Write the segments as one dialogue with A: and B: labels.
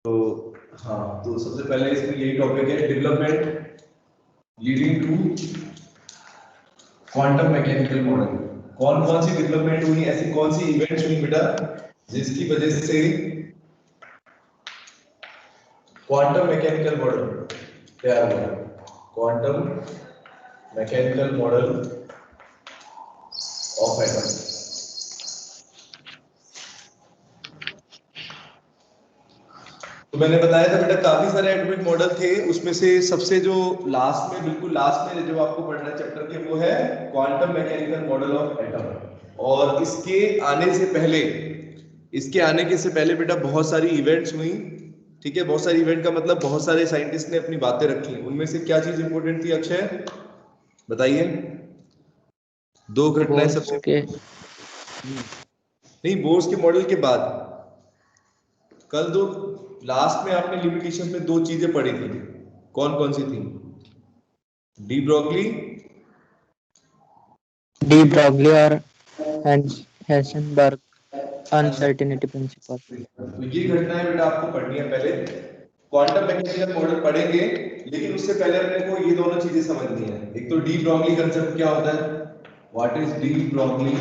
A: तो हाँ, तो सबसे पहले इसमें यही टॉपिक है, development leading to quantum mechanical model. कौन कौन सी डेवलपमेंट हुई, ऐसी कौन सी इवेंट्स हुई बेटा जिसकी वजह से क्वांटम मैकेनिकल मॉडल तैयार हुआ। Quantum mechanical model of atom. तो मैंने बताया था बेटा काफी सारे एटॉमिक मॉडल थे, उसमें से सबसे जो लास्ट में, बिल्कुल लास्ट में जो आपको पढ़ना है चैप्टर के, वो है quantum mechanical model of atom. और इसके आने से पहले, इसके आने के से पहले बेटा बहुत सारी इवेंट्स हुई। ठीक है, बहुत सारी इवेंट का मतलब बहुत सारे साइंटिस्ट ने अपनी बातें रखी। उनमें से क्या चीज इंपॉर्टेंट थी अक्षय, बताइए। दो घटनाएं सबसे नहीं, बोर्स के मॉडल के बाद कल दो लास्ट में आपने लिमिटेशन में दो चीजें पढ़ी थी, कौन कौन सी थी? डी ब्रोगली
B: और हेसेनबर्ग अनसर्टेनिटी प्रिंसिपल।
A: तो ये घटनाएं बेटा आपको पढ़नी है पहले। क्वांटम मैकेनिकल मॉडल पढ़ेंगे, लेकिन उससे पहले अपने को ये दोनों चीजें समझनी है। एक तो डी ब्रोगली कंसेप्ट क्या होता है, what is de Broglie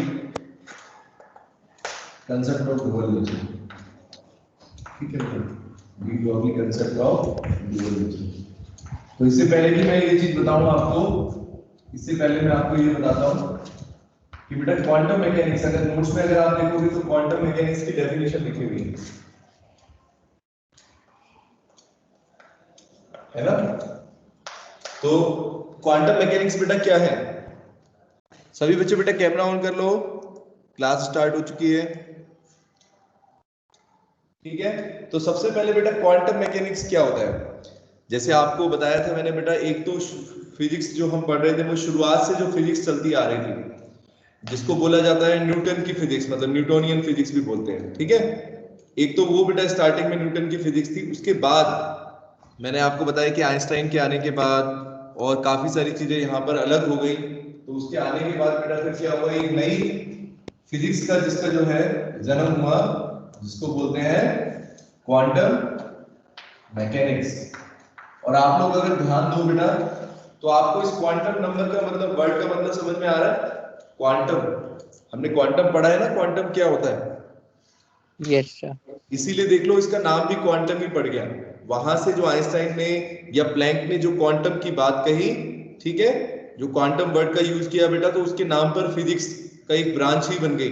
A: concept of dual nature. ठीक है, de Broglie concept of dual nature. तो इससे पहले कि मैं ये चीज बताऊं आपको, इससे पहले मैं आपको ये बताता हूं कि बेटा क्वांटम मैकेनिक्स, अगर नोट्स में अगर आप देखोगे तो क्वांटम मैकेनिक्स की डेफिनेशन लिखी हुई है ना। तो क्वांटम मैकेनिक्स बेटा क्या है? सभी बच्चे बेटा कैमरा ऑन कर लो, क्लास स्टार्ट हो चुकी है। ठीक है, तो सबसे पहले बेटा क्वांटम मैकेनिक्स क्या होता है? जैसे आपको बताया था मैंने बेटा, एक तो फिजिक्स जो हम पढ़ रहे थे वो शुरुआत से जो फिजिक्स चलती आ रही थी, जिसको बोला जाता है न्यूटन की फिजिक्स, मतलब न्यूटोनियन फिजिक्स भी बोलते हैं। ठीक है, एक तो वो बेटा स्टार्टिंग में न्यूटन की फिजिक्स थी। उसके बाद मैंने आपको बताया कि आइंस्टाइन के आने के बाद और काफी सारी चीजें यहाँ पर अलग हो गई। तो उसके आने के बाद बेटा फिर क्या हुआ, एक नई फिजिक्स का जिसका जो है जन्म हुआ, जिसको बोलते हैं क्वांटम मैकेनिक्स। और आप लोग अगर ध्यान दो बेटा, तो आपको इस क्वांटम नंबर का मतलब, वर्ड का मतलब समझ में आ रहा है? क्वांटम, हमने क्वांटम पढ़ा है ना, क्वांटम क्या होता है?
B: Yes sir.
A: इसीलिए देख लो इसका नाम भी क्वांटम ही पड़ गया। वहां से जो आइंस्टाइन ने या प्लैंक ने जो क्वांटम की बात कही, ठीक है, जो क्वांटम वर्ड का यूज किया बेटा, तो उसके नाम पर फिजिक्स का एक ब्रांच ही बन गई,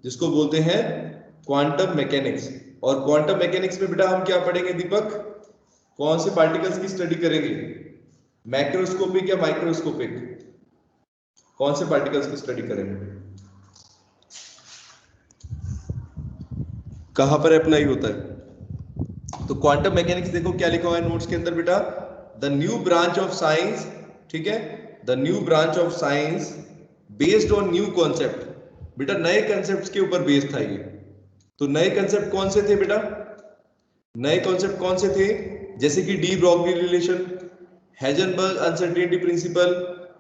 A: जिसको बोलते हैं क्वांटम मैकेनिक्स। और क्वांटम मैकेनिक्स में बेटा हम क्या पढ़ेंगे दीपक? कौन से पार्टिकल्स की स्टडी करेंगे? मैक्रोस्कोपिक या माइक्रोस्कोपिक? कौन से पार्टिकल्स की स्टडी करेंगे? कहां पर अप्लाई होता है? तो क्वांटम मैकेनिक्स देखो क्या लिखा हुआ है नोट्स के अंदर बेटा, the new branch of science. ठीक है, the new branch of science based on new concept. बेटा नए कॉन्सेप्ट्स के ऊपर बेस्ड था ये। तो नए कॉन्सेप्ट कौन से थे बेटा? नए कॉन्सेप्ट कौन से थे? जैसे कि D Broglie relation, Heisenberg uncertainty principle.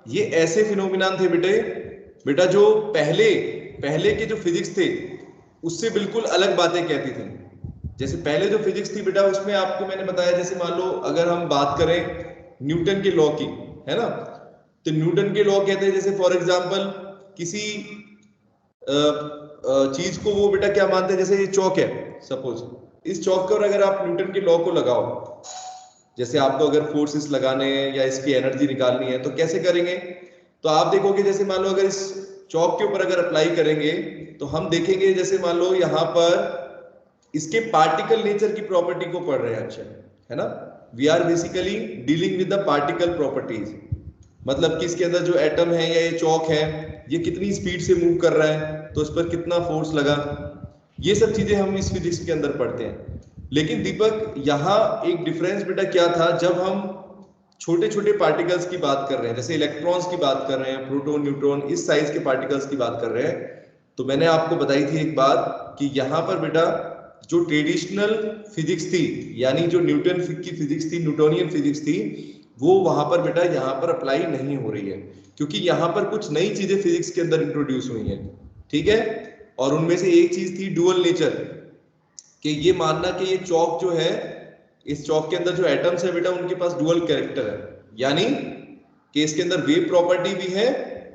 A: ये ऐसे फिनोमिना थे बेटा जो पहले के जो फिजिक्स थे उससे बिल्कुल अलग बातें कहती थी। जैसे पहले जो फिजिक्स थी बेटा, उसमें आपको मैंने बताया, जैसे मान लो अगर हम बात करें न्यूटन के लॉ की, है ना, तो न्यूटन के लॉ कहते हैं, जैसे फॉर एग्जांपल किसी चीज को वो बेटा क्या मानते हैं, जैसे ये चौक है सपोज, इस चौक पर अगर आप न्यूटन के लॉ को लगाओ, जैसे आपको अगर फोर्सेस लगाने हैं या इसकी एनर्जी निकालनी है तो कैसे करेंगे? तो आप देखोगे जैसे मान लो अगर इस चौक के ऊपर अगर अप्लाई करेंगे तो हम देखेंगे, जैसे मान लो यहाँ पर इसके पार्टिकल नेचर की प्रॉपर्टी को पढ़ रहे हैं, अच्छा है ना। We are basically dealing with the particle properties, मतलब कि इसके अंदर जो एटम है या ये चौक है, ये कितनी स्पीड से मूव कर रहा है, तो इस पर कितना फोर्स लगा, ये सब चीजें हम इस फिजिक्स के अंदर पढ़ते हैं। लेकिन दीपक यहाँ एक डिफरेंस बेटा क्या था, जब हम छोटे छोटे पार्टिकल्स की बात कर रहे हैं, जैसे इलेक्ट्रॉन्स की बात कर रहे हैं, प्रोटॉन न्यूट्रॉन, इस साइज के पार्टिकल्स की बात कर रहे हैं, तो मैंने आपको बताई थी एक बात कि यहाँ पर बेटा जो ट्रेडिशनल फिजिक्स थी, यानी जो न्यूटन की फिजिक्स थी, न्यूटोनियन फिजिक्स थी, वो वहां पर बेटा यहाँ पर अप्लाई नहीं हो रही है, क्योंकि यहाँ पर कुछ नई चीजें फिजिक्स के अंदर इंट्रोड्यूस हुई हैं। ठीक है, और उनमें से एक चीज थी डुअल नेचर। कि ये मानना कि ये चौक जो है, इस चौक के अंदर जो एटम्स है बेटा उनके पास डुअल कैरेक्टर है, यानी कि इसके अंदर वेव प्रॉपर्टी भी है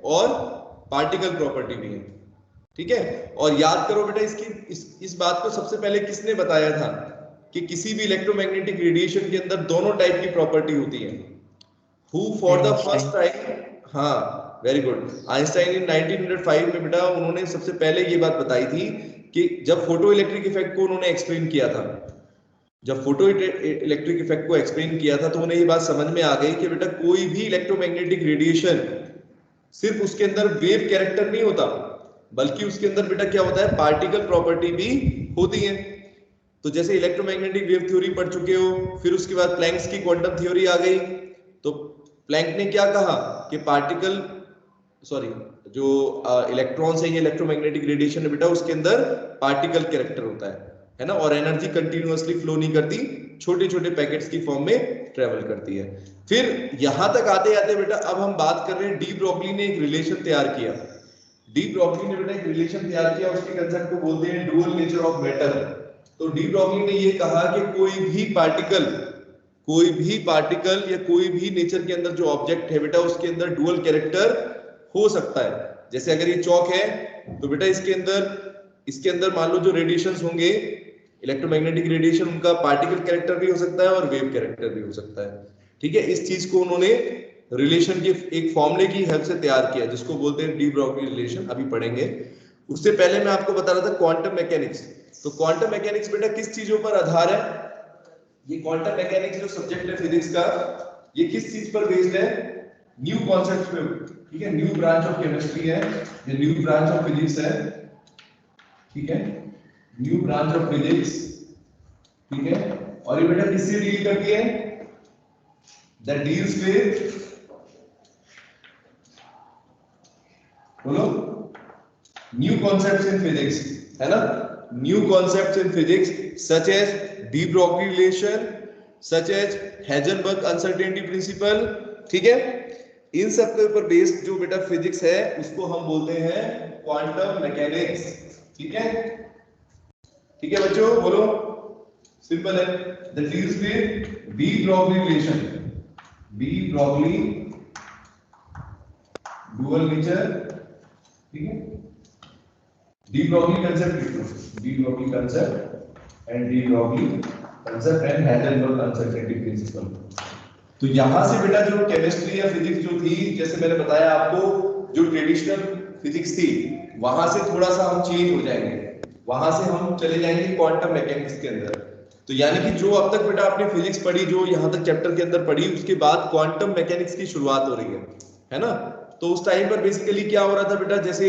A: और पार्टिकल प्रॉपर्टी भी है। ठीक है, और याद करो बेटा इस बात को सबसे पहले किसने बताया था कि किसी भी इलेक्ट्रोमैग्नेटिक रेडिएशन के अंदर दोनों टाइप की प्रॉपर्टी होती है। Who for the first time, हाँ वेरी गुड, आइंस्टाइन इन 1905 में बेटा उन्होंने सबसे पहले ये बात बताई थी कि जब फोटो इलेक्ट्रिक इफेक्ट को उन्होंने एक्सप्लेन किया था, जब फोटो इलेक्ट्रिक इफेक्ट को एक्सप्लेन किया था तो उन्हें ये बात समझ में आ गई कि बेटा कोई भी इलेक्ट्रोमैग्नेटिक रेडिएशन सिर्फ उसके अंदर वेव कैरेक्टर नहीं होता, बल्कि उसके अंदर बेटा क्या होता है, पार्टिकल प्रॉपर्टी भी होती है। तो जैसे इलेक्ट्रोमैग्नेटिक वेव थ्योरी पढ़ चुके हो, फिर उसके बाद प्लैंक्स की क्वांटम थ्योरी आ गई। तो प्लैंक ने क्या कहा कि पार्टिकल जो इलेक्ट्रॉन्स है, ये इलेक्ट्रोमैग्नेटिक रेडिएशन है बेटा, उसके अंदर पार्टिकल कैरेक्टर होता है ना, और एनर्जी कंटिन्यूअसली फ्लो नहीं करती, छोटे छोटे पैकेट्स की फॉर्म में ट्रेवल करती है। फिर यहां तक आते आते बेटा अब हम बात कर रहे हैं, डी ब्रोगली ने एक रिलेशन तैयार किया। डी ब्रोगली ने बेटा एक रिलेशन तैयार किया, उसके कंसेप्ट को बोलते हैं डुअल नेचर ऑफ मैटर। तो डी ब्रोगली ने ये कहा कि कोई भी पार्टिकल या कोई भी नेचर के अंदर जो ऑब्जेक्ट है बेटा, उसके अंदर डुअल कैरेक्टर हो सकता है। जैसे अगर ये चौक है तो बेटा इसके अंदर मान लो जो रेडिएशंस होंगे, इलेक्ट्रोमैग्नेटिक रेडिएशन, उनका पार्टिकल कैरेक्टर भी हो सकता है और वेव कैरेक्टर भी हो सकता है। ठीक है, इस चीज को उन्होंने रिलेशन के एक फॉर्मूले की हेल्प से तैयार किया, जिसको बोलते हैं डी ब्रोगली रिलेशन, अभी पढ़ेंगे। उससे पहले मैं आपको बता रहा था क्वांटम मैकेनिक्स। तो क्वांटम मैकेनिक्स बेटा किस चीजों पर आधार है? ये क्वांटम मैकेनिक्स जो सब्जेक्ट है फिजिक्स का, ये किस चीज पर बेस्ड है? न्यू कॉन्सेप्ट पे। ठीक है, न्यू ब्रांच ऑफ केमिस्ट्री है, ये न्यू ब्रांच ऑफ फिजिक्स है। ठीक है, न्यू ब्रांच ऑफ फिजिक्स। ठीक है, और ये बेटा किससे डील करती है? दैट डील्स विद, बोलो, न्यू कॉन्सेप्ट्स इन फिजिक्स, है ना, new concepts in physics such as de Broglie relation, such as Heisenberg uncertainty principle. ठीक है, इन सब के ऊपर बेस्ड जो बेटा फिजिक्स है उसको हम बोलते हैं क्वांटम मैकेनिक्स। ठीक है, ठीक है बच्चों, बोलो, सिंपल है, that deals with D Broglie relation, de Broglie dual nature. ठीक है, डी ब्रोगली कंसेप्ट लिखो, de Broglie concept and de Broglie concept and Heisenberg uncertainty principal. तो यहां से बेटा जो केमिस्ट्री या फिजिक्स जो थी, जैसे मैंने बताया आपको, जो ट्रेडिशनल फिजिक्स थी वहां से थोड़ा सा हम चेंज हो जाएंगे, वहां से हम चले जाएंगे क्वांटम मैकेनिक्स के अंदर। तो यानी कि जो अब तक बेटा आपने फिजिक्स पढ़ी, जो यहां तक चैप्टर के अंदर पढ़ी, उसके बाद क्वांटम मैकेनिक्स की शुरुआत हो रही है ना। तो उस टाइम पर बेसिकली क्या हो रहा था बेटा, जैसे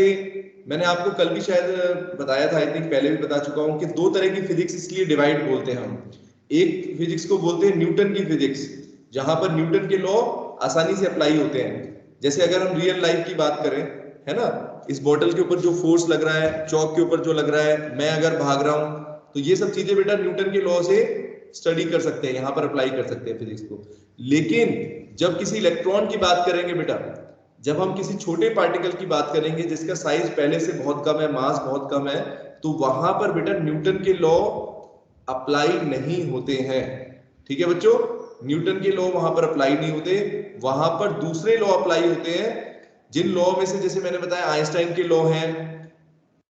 A: मैंने आपको कल भी शायद बताया था, आई थिंक पहले भी बता चुका हूं, कि दो तरह की फिजिक्स इसलिए डिवाइड बोलते हैं हम। एक फिजिक्स को बोलते हैं न्यूटन की फिजिक्स, जहां पर न्यूटन के लॉ आसानी से अप्लाई होते हैं। जैसे अगर हम रियल लाइफ की बात करें, है ना, इस बोतल के ऊपर जो फोर्स लग रहा है, चौक के ऊपर जो लग रहा है, मैं अगर भाग रहा हूं, तो ये सब चीजें बेटा न्यूटन के लॉ से स्टडी कर सकते हैं, यहां पर अप्लाई कर सकते हैं फिजिक्स को। लेकिन जब किसी इलेक्ट्रॉन की बात करेंगे बेटा, जब हम किसी छोटे पार्टिकल की बात करेंगे जिसका साइज पहले से बहुत कम है, मास बहुत कम है, तो वहां पर बेटा न्यूटन के लॉ अप्लाई नहीं होते हैं। ठीक है बच्चों, न्यूटन के लॉ वहां पर अप्लाई नहीं होते, वहां पर दूसरे लॉ अप्लाई होते हैं, जिन लॉ में से जैसे मैंने बताया आइंस्टाइन के लॉ हैं,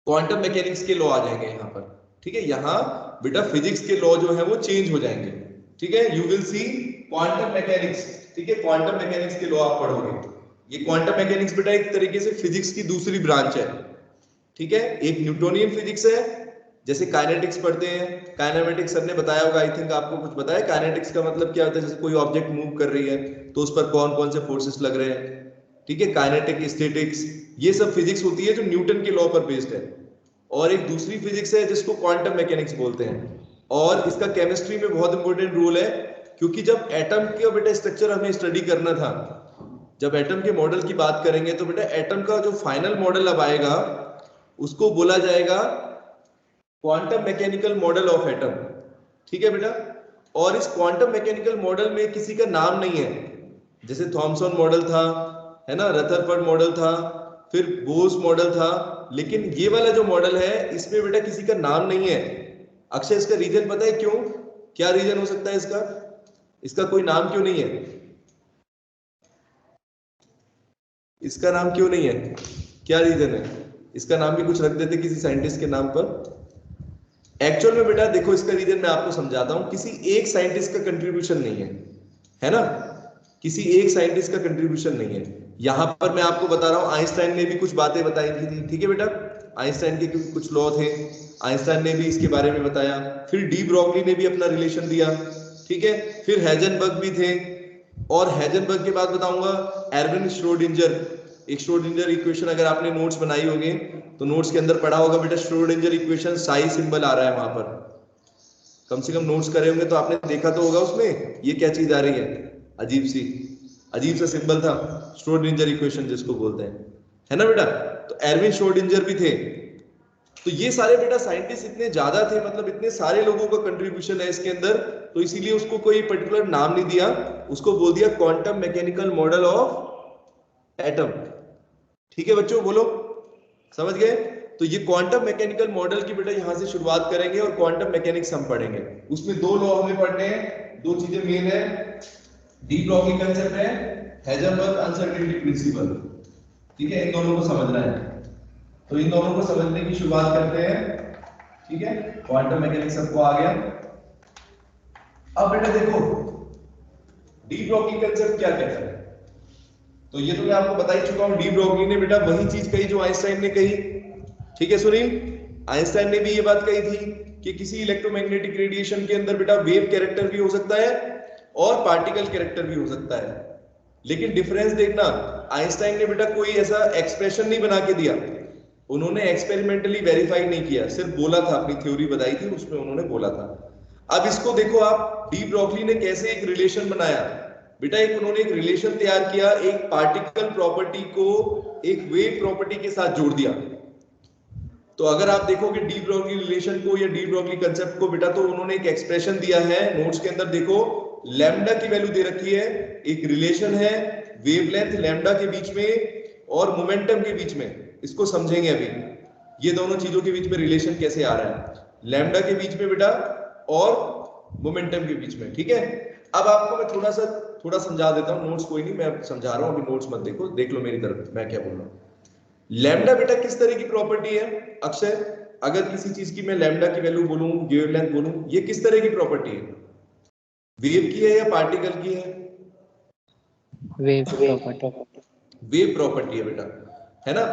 A: क्वांटम मैकेनिक्स के लॉ आ जाएंगे यहाँ पर। ठीक है, यहाँ बेटा फिजिक्स के लॉ जो है वो चेंज हो जाएंगे। ठीक है, you will see quantum mechanics. ठीक है, क्वांटम मैकेनिक्स के लॉ आप पढ़ोगे। ये क्वांटम मैकेनिक्स बेटा एक तरीके से फिजिक्स की दूसरी ब्रांच है। ठीक है, एक न्यूटोनियन फिजिक्स है, जैसे काइनेटिक्स पढ़ते हैं, काइनेमेटिक्स सर ने बताया होगा, आई थिंक आपको कुछ बताया काइनेटिक्स का मतलब क्या होता है, जैसे कोई ऑब्जेक्ट मूव कर रही है तो उस पर कौन कौन से फोर्सेस लग रहे हैं। ठीक है, काइनेटिक, स्टैटिक्स, ये सब फिजिक्स होती है जो न्यूटन के लॉ पर बेस्ड है। और एक दूसरी फिजिक्स है जिसको क्वांटम मैकेनिक्स बोलते हैं, और इसका केमिस्ट्री में बहुत इंपॉर्टेंट रोल है, क्योंकि जब एटम का बेटा स्ट्रक्चर हमें स्टडी करना था, जब एटम के मॉडल की बात करेंगे, तो बेटा एटम का जो फाइनल मॉडल अब आएगा उसको बोला जाएगा quantum mechanical model of atom. ठीक है बेटा, और इस क्वांटम मैकेनिकल मॉडल में किसी का नाम नहीं है, जैसे थॉमसन मॉडल था, है ना, रदरफोर्ड मॉडल था, फिर बोस मॉडल था, लेकिन ये वाला जो मॉडल है इसमें बेटा किसी का नाम नहीं है। अक्षय इसका रीजन पता है क्यों? क्या रीजन हो सकता है इसका? इसका कोई नाम क्यों नहीं है? इसका नाम क्यों नहीं है? क्या रीजन है? इसका नाम भी कुछ रख देते किसी साइंटिस्ट के नाम पर। एक्चुअल में बेटा देखो, इसका रीजन मैं आपको समझाता हूं। किसी एक साइंटिस्ट का कंट्रीब्यूशन नहीं है ना? किसी एक साइंटिस्ट का कंट्रीब्यूशन नहीं है। यहां पर मैं आपको बता रहा हूं, आइंस्टाइन ने भी कुछ बातें बताई थी, ठीक है बेटा? आइंस्टाइन के कुछ लॉ थे, आइंस्टाइन ने भी इसके बारे में बताया। फिर डी ब्रोगली ने भी अपना रिलेशन दिया, ठीक है? फिर हेजनबर्ग भी थे, और हेजनबर्ग के बाद बताऊंगा एर्विन श्रोडिंजर। एक श्रोडिंजर इक्वेशन अगर आपने नोट्स बनाई होगी तो नोट्स के अंदर पढ़ा होगा बेटा, श्रोडिंजर इक्वेशन साई सिंबल आ रहा है वहां पर। कम से कम नोट्स करे होंगे तो आपने देखा तो होगा उसमें ये क्या चीज आ रही है, अजीब सा सिंबल था, श्रोडिंजर इक्वेशन जिसको बोलते हैं, है ना बेटा? तो एर्विन श्रोडिंजर भी थे। तो ये सारे बेटा साइंटिस्ट इतने ज्यादा थे, मतलब इतने सारे लोगों का कंट्रीब्यूशन है इसके अंदर, तो इसीलिए उसको कोई पर्टिकुलर नाम नहीं दिया, उसको बोल दिया quantum mechanical model of atom. ठीक है बच्चों, बोलो समझ गए? तो ये क्वांटम मैकेनिकल मॉडल की बेटा यहां से शुरुआत करेंगे और क्वांटम मैकेनिक्स हम पढ़ेंगे। उसमें दो लॉ हमें पढ़ने हैं, दो चीजें मेन है, डी ब्रोगली कंसेप्ट है, हेजनबर्ग अनसर्टेनिटी प्रिंसिपल। ठीक है, इन दोनों को समझना है। तो इन दोनों को समझने की शुरुआत करते हैं, ठीक है? क्वांटम मैकेनिक्स सबको आ गया। अब बेटा देखो, डी ब्रोगली कंसेप्ट क्या कहता है? तो ये तो मैं आपको बता ही चुका हूं, डी ब्रोगली ने बेटा वही चीज कही जो आइंस्टाइन ने कही। ठीक है सुनील, आइंस्टाइन ने भी ये बात कही थी कि किसी इलेक्ट्रोमैग्नेटिक रेडिएशन के अंदर बेटा वेव कैरेक्टर भी हो सकता है और पार्टिकल कैरेक्टर भी हो सकता है। लेकिन डिफरेंस देखना, आइंस्टाइन ने बेटा कोई ऐसा एक्सप्रेशन नहीं बना के दिया, उन्होंने एक्सपेरिमेंटली वेरीफाई नहीं किया, सिर्फ बोला था, अपनी थ्योरी बताई थी, उसमें उन्होंने बोला था। अब इसको देखो आप, डी ब्रोगली ने कैसे एक रिलेशन बनाया बेटा, एक उन्होंने एक रिलेशन तैयार किया, एक पार्टिकल प्रॉपर्टी को एक वेव प्रॉपर्टी के साथ जोड़ दिया। तो अगर आप देखोगे डी ब्रोगली रिलेशन को या डी ब्रोगली कंसेप्ट को बेटा, तो उन्होंने एक एक्सप्रेशन दिया है नोट्स के अंदर, देखो लैम्डा की वैल्यू दे रखी है, एक रिलेशन है वेवलेंथ लैम्डा के बीच में और मोमेंटम के बीच में। इसको समझेंगे अभी, ये दोनों चीजों के बीच में रिलेशन कैसे आ रहा है, लैम्डा के बीच में बेटा और मोमेंटम के बीच में। ठीक है, अब आपको मैं थोड़ा समझा देता हूं, नोट्स कोई नहीं, मैं समझा रहा हूं, अभी नोट्स मत देखो, देख लो मेरी तरफ मैं क्या बोल रहा हूं। लैम्डा बेटा किस तरह की प्रॉपर्टी है अक्षय? अगर किसी चीज की मैं लैम्डा की वैल्यू बोलूं, वेवलेंथ बोलूं, ये किस तरह की प्रॉपर्टी है? वेव की है या पार्टिकल की है?
B: Wave property.
A: वेव प्रॉपर्टी है बेटा, है ना?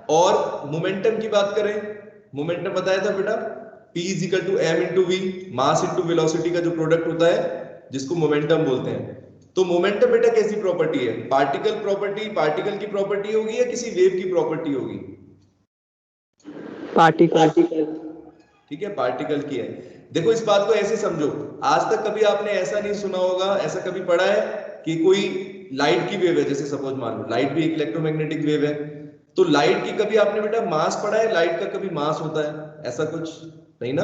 A: और मोमेंटम की बात करें, मोमेंटम बताया था बेटा, P is equal to m into v, mass into velocity का जो प्रोडक्ट होता है जिसको मोमेंटम बोलते हैं। तो मोमेंटम बेटा कैसी प्रॉपर्टी है? पार्टिकल प्रॉपर्टी, पार्टिकल की प्रॉपर्टी होगी या किसी वेव की प्रॉपर्टी होगी?
B: पार्टिकल।
A: ठीक है, पार्टिकल की है। देखो इस बात को ऐसे समझो, आज तक कभी आपने ऐसा नहीं सुना होगा, ऐसा कभी पढ़ा है कि कोई लाइट की वेव है, जैसे सपोज मान लो लाइट भी एक इलेक्ट्रोमैग्नेटिक वेव है, तो लाइट की कभी आपने बेटा मास पढ़ा है? लाइट का कभी मास होता है? ऐसा कुछ नहीं ना,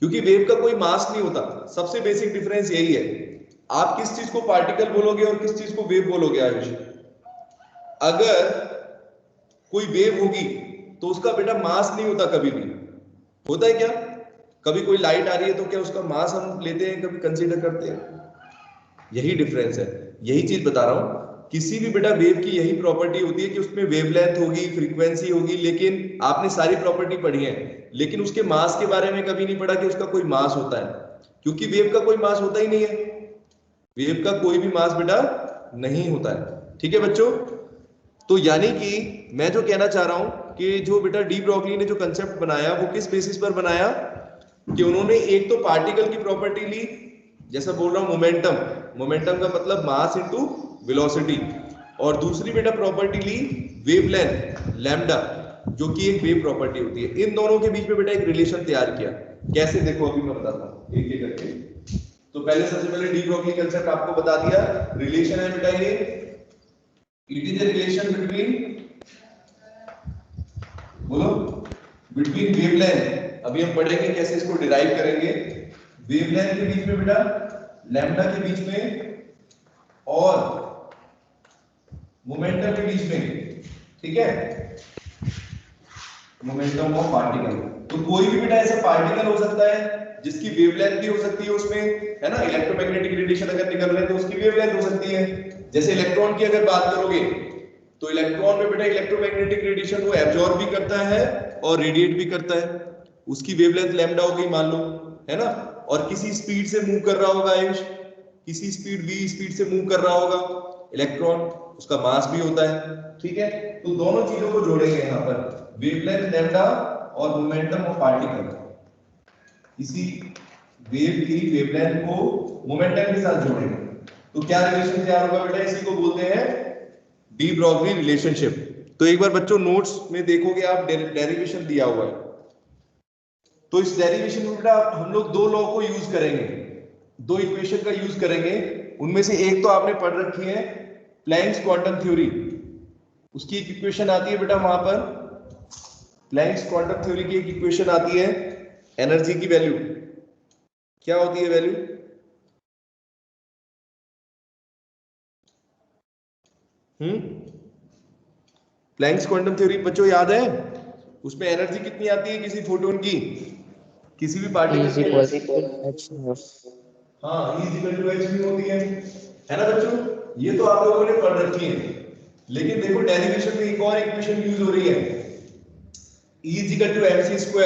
A: क्योंकि वेव का कोई मास नहीं होता। सबसे बेसिक डिफरेंस यही है। आप किस चीज को पार्टिकल बोलोगे और किस चीज को वेव बोलोगे आयुष? अगर कोई वेव होगी तो उसका बेटा मास नहीं होता, कभी भी होता है क्या? कभी कोई लाइट आ रही है तो क्या उसका मास हम लेते हैं, कभी कंसीडर करते हैं? यही डिफरेंस है, यही चीज बता रहा हूं। किसी भी बेटा वेव की यही प्रॉपर्टी होती है कि उसमें वेवलेंथ होगी, फ्रीक्वेंसी होगी, लेकिन आपने सारी प्रॉपर्टी पढ़ी है, लेकिन उसके मास के बारे में कभी नहीं पढ़ा कि उसका कोई मास होता है, क्योंकि वेव का कोई मास होता ही नहीं है। वेव का कोई भी मास बेटा नहीं होता है। ठीक है बच्चों, तो यानी कि मैं जो कहना चाह रहा हूं कि जो बेटा डी ब्रोगली ने जो कंसेप्ट बनाया वो किस बेसिस पर बनाया, कि उन्होंने एक तो पार्टिकल की प्रॉपर्टी ली, जैसा बोल रहा हूं मोमेंटम, मोमेंटम का मतलब मास इनटू वेलोसिटी, और दूसरी बेटा प्रॉपर्टी ली वेवलेंथ लैम्डा, जो कि एक वेव प्रॉपर्टी होती है। इन दोनों के बीच में बेटा एक रिलेशन तैयार किया। कैसे? देखो अभी मैं बताता हूं एक एक करके। तो पहले सबसे पहले डी ब्रोगली कंसेप्ट आपको बता दिया, रिलेशन है बेटा ये, it is a relation between, बोलो, बिटवीन वेवलेंथ, अभी हम पढ़ेंगे कैसे इसको डिराइव करेंगे, वेवलेंथ के बीच में बेटा, लैम्डा के बीच में और मोमेंटम के बीच में। ठीक है, मोमेंटम ऑफ पार्टिकल। तो कोई भी बेटा ऐसा पार्टिकल हो सकता है जिसकी वेवलेंथ भी हो सकती है उसमें, है ना, इलेक्ट्रोमैग्नेटिक रेडिएशन अगर निकल रहे हैं तो उसकी वेवलेंथ हो सकती है। जैसे इलेक्ट्रॉन की अगर बात करोगे तो इलेक्ट्रॉन में बेटा इलेक्ट्रोमैग्नेटिक रेडिएशन वो एब्जॉर्ब भी करता है और रेडिएट भी करता है, उसकी वेवलेंथ लैम्डा हो गई मान लो, है ना, और किसी स्पीड से मूव कर रहा होगा आयुष, किसी स्पीड v स्पीड से मूव कर रहा होगा इलेक्ट्रॉन, उसका मास भी होता है, ठीक है। तो दोनों चीजों को जोड़ेंगे यहाँ पर, वेवलेंथ लैम्डा और मोमेंटम ऑफ पार्टिकल, किसी वेव की वेवलेंथ को मोमेंटम के साथ जोड़ेंगे तो क्या रिलेशन तैयार होगा बेटा, इसी को बोलते हैं डी ब्रॉगली रिलेशनशिप। तो एक बार बच्चों नोट्स में देखोगे आप डेरिवेशन दिया हुआ है, तो इस डेरिवेशन में बेटा हम लोग दो लॉ को यूज करेंगे, दो इक्वेशन का यूज करेंगे। उनमें से एक तो आपने पढ़ रखी है प्लैंक्स क्वांटम थ्योरी, उसकी एक इक्वेशन आती है बेटा वहां पर, प्लैंक्स क्वांटम थ्योरी की एक इक्वेशन आती है, एनर्जी की वैल्यू क्या होती है, वैल्यू प्लैंक्स क्वांटम थ्योरी बच्चों याद है, उसमें एनर्जी कितनी आती है किसी फोटोन की, किसी भी पार्टिकल की, हाँ E = hν होती है ना बच्चों, ये तो आप लोगों ने पढ़ रखी है। लेकिन देखो डेरिवेशन में एक और इक्वेशन यूज हो रही है, E = mc²,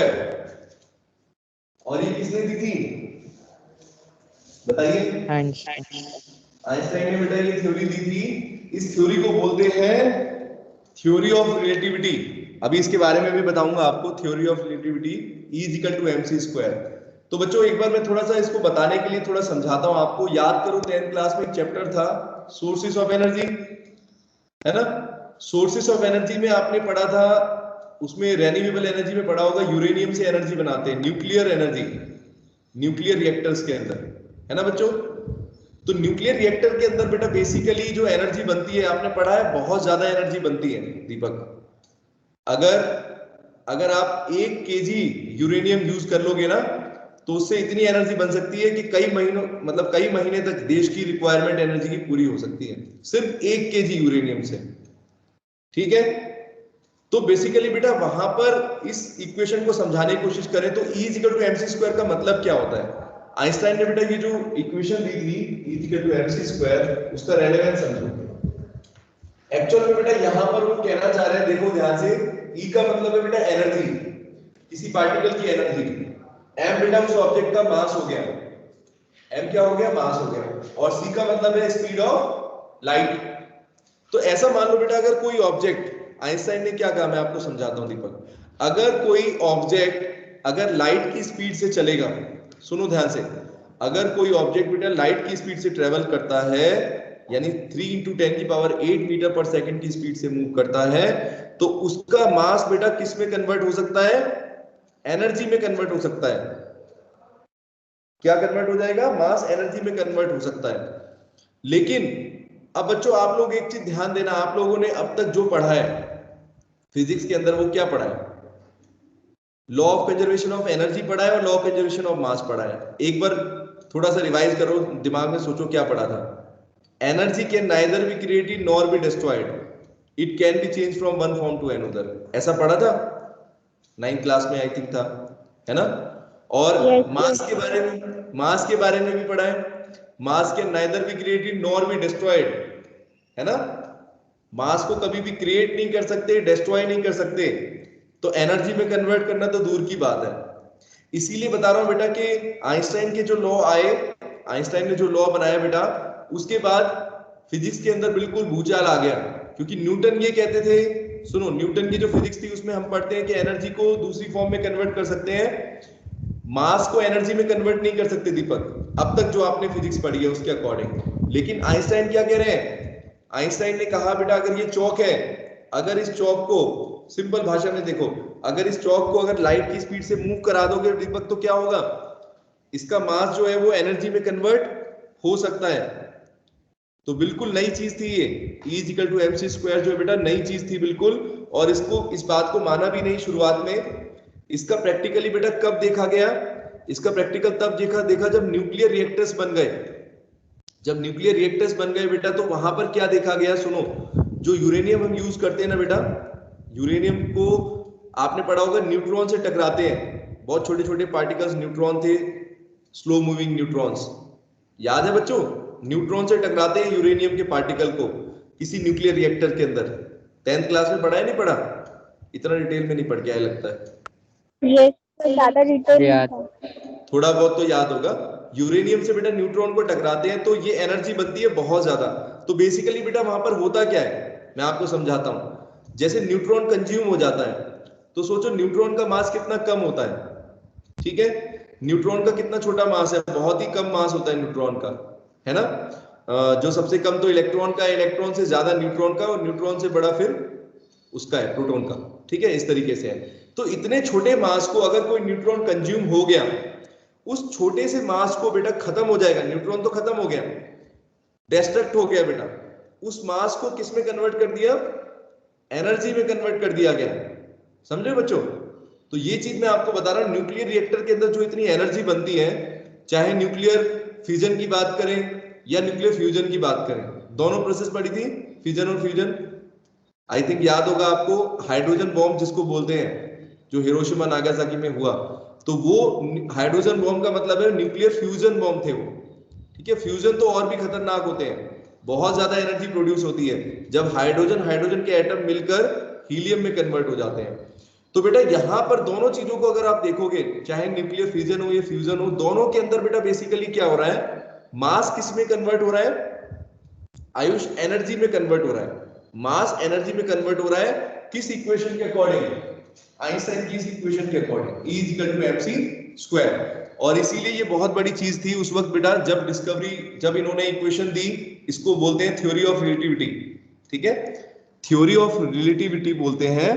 A: और ये किसने दी थी बताइए, आइंस्टाइन ने बेटा ये थ्योरी दी थी। इस थ्योरी को बोलते हैं थ्योरी ऑफ रिलेटिविटी, अभी इसके बारे में भी बताऊंगा आपको, theory of relativity E = mc²। तो बच्चों एक बार मैं थोड़ा सा इसको बताने के लिए थोड़ा समझाता हूं आपको। याद करो 10th क्लास में एक चैप्टर था सोर्सेस ऑफ एनर्जी, है ना, सोर्सेस ऑफ एनर्जी में आपने पढ़ा था, उसमें रिन्यूएबल एनर्जी में पढ़ा होगा यूरेनियम से एनर्जी बनाते हैं, न्यूक्लियर एनर्जी, न्यूक्लियर रिएक्टर्स के अंदर, है ना बच्चों। तो न्यूक्लियर रिएक्टर के अंदर बेटा बेसिकली जो एनर्जी बनती है आपने पढ़ा है, बहुत ज्यादा एनर्जी बनती है दीपक। अगर आप 1 kg यूरेनियम यूज कर लोगे ना तो उससे इतनी एनर्जी बन सकती है कि कई महीनों मतलब कई महीने तक देश की रिक्वायरमेंट एनर्जी की पूरी हो सकती है सिर्फ 1 kg यूरेनियम से, ठीक है। तो बेसिकली बेटा वहां पर इस इक्वेशन को समझाने की कोशिश करें तो E = mc² का मतलब क्या होता है। आइंस्टाइन ने बेटा ये जो इक्वेशन दी थी E = mc², उसका रेलेवेंस समझो। एक्चुअल में बेटा यहां पर वो कहना चाह रहे हैं, देखो ध्यान से, E का मतलब है बेटा एनर्जी, किसी पार्टिकल की एनर्जी, m बेटा उस ऑब्जेक्ट का मास हो गया, m क्या हो गया, मास हो गया, और c का मतलब है स्पीड ऑफ लाइट। तो ऐसा मान लो बेटा अगर कोई ऑब्जेक्ट, आइंस्टाइन ने क्या कहा मैं आपको समझाता हूं दीपक, अगर कोई ऑब्जेक्ट अगर लाइट की स्पीड से चलेगा, सुनो ध्यान से, अगर कोई ऑब्जेक्ट बेटा लाइट की स्पीड से ट्रेवल करता है, यानी 3 × 10⁸ मीटर पर सेकंड की स्पीड से मूव करता है, तो उसका मास बेटा किस में कन्वर्ट हो सकता है, एनर्जी में कन्वर्ट हो सकता है। क्या कन्वर्ट हो जाएगा, मास एनर्जी में कन्वर्ट हो सकता है। लेकिन अब बच्चों आप लोग एक चीज ध्यान देना, आप लोगों ने अब तक जो पढ़ा है फिजिक्स के अंदर वो क्या पढ़ा है, law of conservation of energy पढ़ा है और law of conservation of mass पढ़ा है। एक बार थोड़ा सा रिवाइज करो, दिमाग में सोचो क्या पढ़ा था। Energy can neither be created nor be destroyed, it can be change from one form to another, ऐसा पढ़ा था 9th क्लास में आई थिंक था, है ना। और मास के बारे में भी पढ़ा है, मास can neither be created nor be destroyed, है ना, मास को कभी भी क्रिएट नहीं कर सकते, डिस्ट्रॉय नहीं कर सकते, तो एनर्जी में कन्वर्ट करना तो दूर की बात है। इसीलिए बता रहा हूं बेटा कि आइंस्टाइन के जो लॉ आए, आइंस्टाइन ने जो लॉ बनाया बेटा, उसके बाद फिजिक्स के अंदर बिल्कुल भूचाल आ गया, क्योंकि न्यूटन ये कहते थे, सुनो, न्यूटन की जो फिजिक्स थी उसमें हम पढ़ते हैं कि एनर्जी को दूसरी फॉर्म में कन्वर्ट कर सकते हैं, मास को एनर्जी में कन्वर्ट नहीं कर सकते दीपक, अब तक जो आपने फिजिक्स पढ़ी है उसके अकॉर्डिंग। लेकिन आइंस्टाइन क्या कह रहे हैं, आइंस्टाइन ने कहा बेटा अगर ये चौक है, अगर इस चौक को सिंपल भाषा में देखो, अगर इस चौक को अगर लाइट की स्पीड से मूव करा दोगे दीपक तो क्या होगा, इसका मास जो है वो एनर्जी में कन्वर्ट हो सकता है। तो बिल्कुल नई चीज थी ये, E = mc² जो बेटा नई चीज थी बिल्कुल, और इसको इस बात को माना भी नहीं शुरुआत में। इसका प्रैक्टिकली बेटा कब देखा गया, इसका प्रैक्टिकल तब देखा जब न्यूक्लियर रिएक्टर्स बन गए। जब न्यूक्लियर रिएक्टर्स बन गए बेटा तो वहां पर क्या देखा गया, सुनो, जो यूरेनियम हम यूज करते हैं ना बेटा, यूरेनियम को आपने पढ़ा होगा न्यूट्रॉन से टकराते हैं, बहुत छोटे छोटे पार्टिकल्स न्यूट्रॉन थे, स्लो मूविंग न्यूट्रॉन्स। याद है बच्चों, न्यूट्रॉन से टकराते हैं यूरेनियम के पार्टिकल को किसी न्यूक्लियर रिएक्टर के अंदर। 10th क्लास में पढ़ा है नहीं पढ़ा? इतना डिटेल में नहीं पढ़ के आया लगता है।
C: ये ज्यादा डिटेल नहीं
B: याद
C: था।
A: थोड़ा बहुत तो याद होगा। यूरेनियम से बेटा न्यूट्रॉन को टकराते हैं तो ये एनर्जी बनती है बहुत ज्यादा। तो बेसिकली बेटा वहां पर होता क्या है, मैं आपको समझाता हूं। जैसे न्यूट्रॉन कंज्यूम हो जाता है तो सोचो न्यूट्रॉन का मास कितना कम होता है, ठीक है। न्यूट्रॉन का कितना छोटा मास है, बहुत ही कम मास होता है न्यूट्रॉन का, है ना। जो सबसे कम तो इलेक्ट्रॉन का, इलेक्ट्रॉन से ज्यादा न्यूट्रॉन का, और न्यूट्रॉन से बड़ा फिर उसका है प्रोटॉन का, ठीक है। इस तरीके से है। तो इतने छोटे मास को अगर कोई न्यूट्रॉन कंज्यूम हो गया, उस छोटे से मास को बेटा खत्म हो जाएगा। न्यूट्रॉन तो खत्म हो गया, डिस्ट्रक्ट हो गया बेटा। उस मास को किस में कन्वर्ट कर दिया, एनर्जी में कन्वर्ट कर दिया गया। समझे बच्चों? तो ये चीज मैं आपको बता रहा हूं, न्यूक्लियर रिएक्टर के अंदर जो इतनी एनर्जी बनती है, चाहे न्यूक्लियर फिजन की बात करें या न्यूक्लियर फ्यूजन की बात करें, दोनों प्रोसेस पढ़ी थी, फिजन और फ्यूजन। आई थिंक याद होगा आपको, हाइड्रोजन बॉम्ब जिसको बोलते हैं, जो हिरोशिमा नागासाकी में हुआ, तो वो हाइड्रोजन बॉम्ब का मतलब है न्यूक्लियर फ्यूजन बॉम्ब थे वो, ठीक है। फ्यूजन तो और भी खतरनाक होते हैं, बहुत ज्यादा एनर्जी प्रोड्यूस होती है जब हाइड्रोजन हाइड्रोजन के एटम मिलकर हीलियम में कन्वर्ट हो जाते हैं। तो बेटा यहां पर दोनों चीजों को अगर आप देखोगे, चाहे न्यूक्लियर फ्यूजन हो या फ्यूजन हो, दोनों के अंदर बेटा बेसिकली क्या हो रहा है, मास किस में कन्वर्ट हो रहा है, आयुष, एनर्जी में कन्वर्ट हो रहा है। मास एनर्जी में कन्वर्ट हो रहा है, किस इक्वेशन के अकॉर्डिंग, आइंस्टाइन की इस इक्वेशन के अकॉर्डिंग, E = mc²। और इसीलिए ये बहुत बड़ी चीज थी उस वक्त बेटा, जब इन्होंने इक्वेशन दी, इसको बोलते हैं थ्योरी ऑफ रिलेटिविटी, ठीक है, थ्योरी ऑफ रिलेटिविटी बोलते हैं।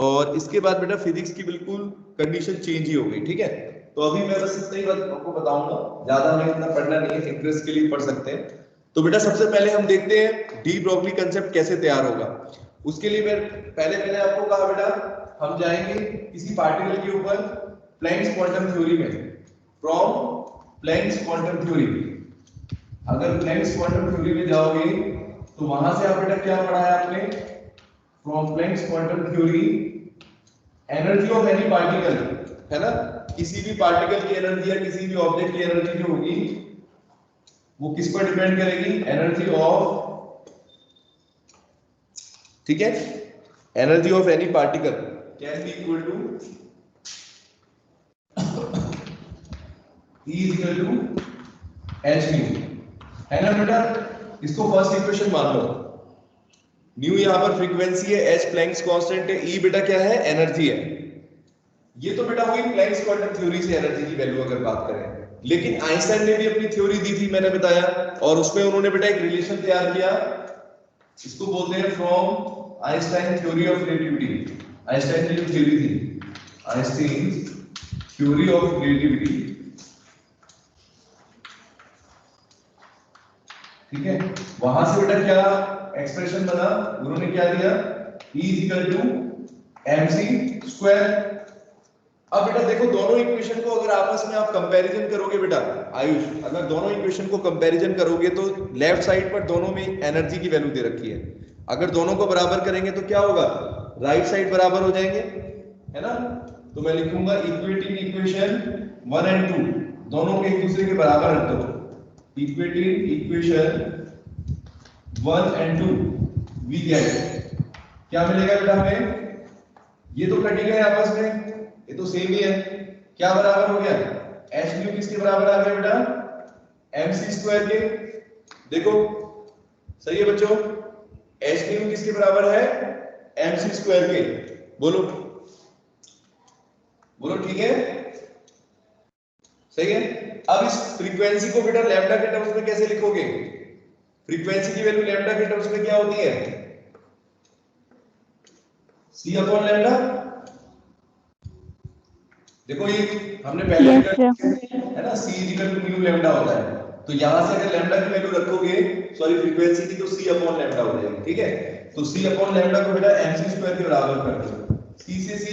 A: और इसके बाद बेटा फिजिक्स की बिल्कुल कंडीशन चेंज ही हो गई, ठीक है। तो अभी मैं बस इतना ही बात आपको बताऊंगा, ज्यादा हमें इतना पढ़ना नहीं है, इंटरेस्ट के लिए पढ़ सकते हैं। तो बेटा सबसे पहले हम देखते हैं डी ब्रोगली कंसेप्ट कैसे तैयार होगा। उसके लिए मैं पहले आपको कहा बेटा, हम जाएंगे किसी पार्टिकल के ऊपर प्लैंक्स क्वांटम थ्योरी में, फ्रॉम प्लैंक्स क्वांटम थ्योरी। अगर प्लैंक्स क्वांटम थ्योरी में जाओगे तो वहां से आप बेटा क्या पढ़ा है आपने, from Planck's quantum theory, energy of any particle, है ना। किसी भी पार्टिकल की एनर्जी या किसी भी ऑब्जेक्ट की एनर्जी जो होगी वो किस पर डिपेंड करेगी, एनर्जी ऑफ, ठीक है, energy of any particle can be equal to E = hν, है ना बेटा। इसको फर्स्ट इक्वेशन मान लो। न्यू यहां पर फ्रीक्वेंसी है, h प्लैंक्स कांस्टेंट है, E बेटा क्या है, एनर्जी है। ये तो बेटा हुई प्लैंक्स क्वांटम थ्योरी से एनर्जी की वैल्यू अगर बात करें। लेकिन आइंस्टाइन ने भी अपनी थ्योरी दी थी, मैंने बताया, और उसमें उन्होंने बेटा एक रिलेशन तैयार किया, इसको बोलते हैं from Einstein theory of relativity. Einstein की जो थ्योरी थी, आइंस्टाइन थ्योरी ऑफ रिलेटिविटी, ठीक है। वहां से बेटा क्या एक्सप्रेशन बना, उन्होंने क्या दिया, E = mc²। अब बेटा देखो, दोनों इक्वेशन को अगर आपस में आप कंपैरिजन करोगे बेटा, आयुष, अगर दोनों इक्वेशन को कंपैरिजन करोगे तो लेफ्ट साइड पर दोनों में एनर्जी की वैल्यू दे रखी है। अगर दोनों को बराबर करेंगे तो क्या होगा, राइट साइड बराबर हो जाएंगे, है ना। तो मैं लिखूंगा इक्वेटिंग इक्वेशन 1 और 2 दोनों को एक दूसरे के बराबर रख दो। इक्वेटिंग इक्वेशन 1 और 2 वी गेट, क्या मिलेगा बेटा हमें, ये तो कट गए आपस में, ये तो सेम ही है, क्या बराबर हो गया, hν किसके बराबर आ गया बेटा, mc² के। देखो सही है बच्चों, hν किसके बराबर है, mc² के। बोलो बोलो, ठीक है, सही है। अब इस फ्रीक्वेंसी को बेटा लैम्डा के टर्म्स में कैसे लिखोगे, फ्रीक्वेंसी की वैल्यू लैम्डा के टर्म्स में क्या होती है, c/λ। देखो ये हमने पहले है ना, C = μλ होता है। तो यहां से अगर लैम्डा की वैल्यू रखोगे, सॉरी फ्रीक्वेंसी की, तो c/λ हो जाएगी, ठीक है। तो c/λ को बेटा mc² के बराबर कर दो, c से c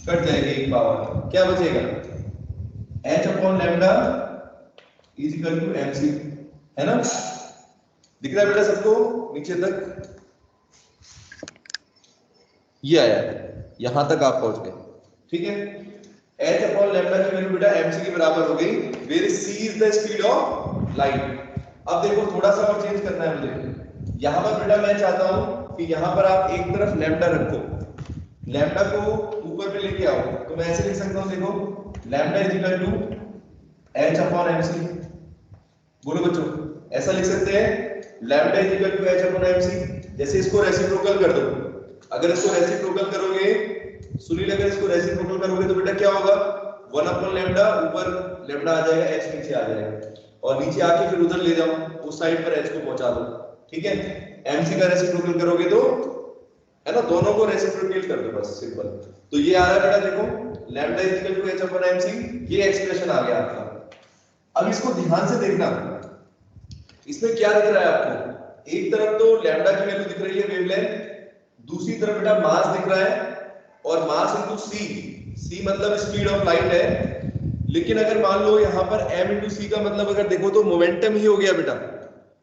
A: कट जाएगी एक पावर, क्या बचेगा, h/λ = mc, है ना। दिख रहा है बेटा सबको नीचे तक, ये आया, यहां तक आप पहुंच गए, ठीक है। h अपॉन लैम्डा की वैल्यू बेटा mc के बराबर हो गई, where c is the speed of light. अब देखो थोड़ा सा और चेंज करना है मुझे। यहां पर बेटा मैं चाहता हूं कि यहां पर आप एक तरफ लैम्डा रखो, लैम्डा को ऊपर पे लेके आओ, तो मैं ऐसे लिख सकता हूं, देखो lambda is equal to h upon mc। बोलो बच्चों, ऐसा लिख सकते हैं lambda is equal to h upon mc। जैसे इसको रेसिप्रोकल कर दो, अगर इसको रेसिप्रोकल करोगे, सुनील अगर इसको रेसिप्रोकल करोगे तो बेटा क्या होगा, 1 अपॉन लैम्डा, ऊपर लैम्डा आ जाएगा, h नीचे आ जाएगा, और नीचे आके फिर उधर ले जाओ, उस साइड पर h को पहुंचा दो। ठीक है, mc का रेसिप्रोकल करोगे तो है ना, दोनों को रेसिप्रोकेट कर दो बस, सिंपल। तो ये आ रहा है बेटा, देखो lambda is equal to h upon mc, ये एक्सप्रेशन आ गया आपका। अब इसको ध्यान से देखना, इसमें क्या दिख रहा है आपको, एक तरफ तो लैम्डा की वैल्यू दिख रही है वेवलेंथ, दूसरी तरफ बेटा मास दिख रहा है, और मास इनटू c मतलब स्पीड ऑफ लाइट है। लेकिन अगर मान लो यहां पर m इनटू c का मतलब अगर देखो तो मोमेंटम ही हो गया बेटा।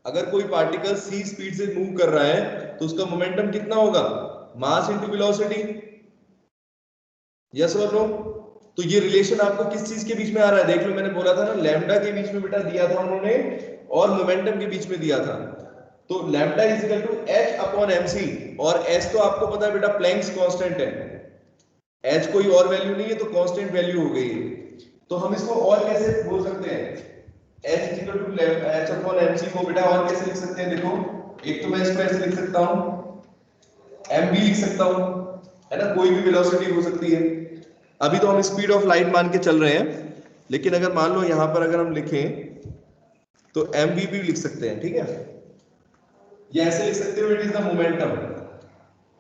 A: अगर कोई पार्टिकल c स्पीड से मूव कर रहा है तो उसका मोमेंटम कितना होगा, मास इनटू वेलोसिटी, यस और नो। तो ये रिलेशन आपको किस चीज के बीच में आ रहा है, देख लो, मैंने बोला था ना लैम्डा के बीच में बेटा दिया था उन्होंने, और मोमेंटम के बीच में दिया था। तो lambda is equal to h upon mc, और h तो आपको पता है बेटा प्लैंक्स कांस्टेंट है, h कोई और वैल्यू नहीं है, तो कांस्टेंट वैल्यू हो गई है। तो हम इसको और कैसे बोल सकते हैं, h is equal to h upon mc को बेटा और कैसे लिख सकते हैं, देखो एक तो मैं इसको ऐसे लिख सकता हूं, mv लिख सकता हूं, है ना, कोई भी वेलोसिटी हो सकती है। अभी तो हम स्पीड ऑफ लाइट मान के चल रहे हैं, लेकिन अगर मान लो यहां पर अगर हम लिखें तो mv भी लिख सकते हैं। ठीक है, ये ऐसे लिख सकते हो, it is the momentum,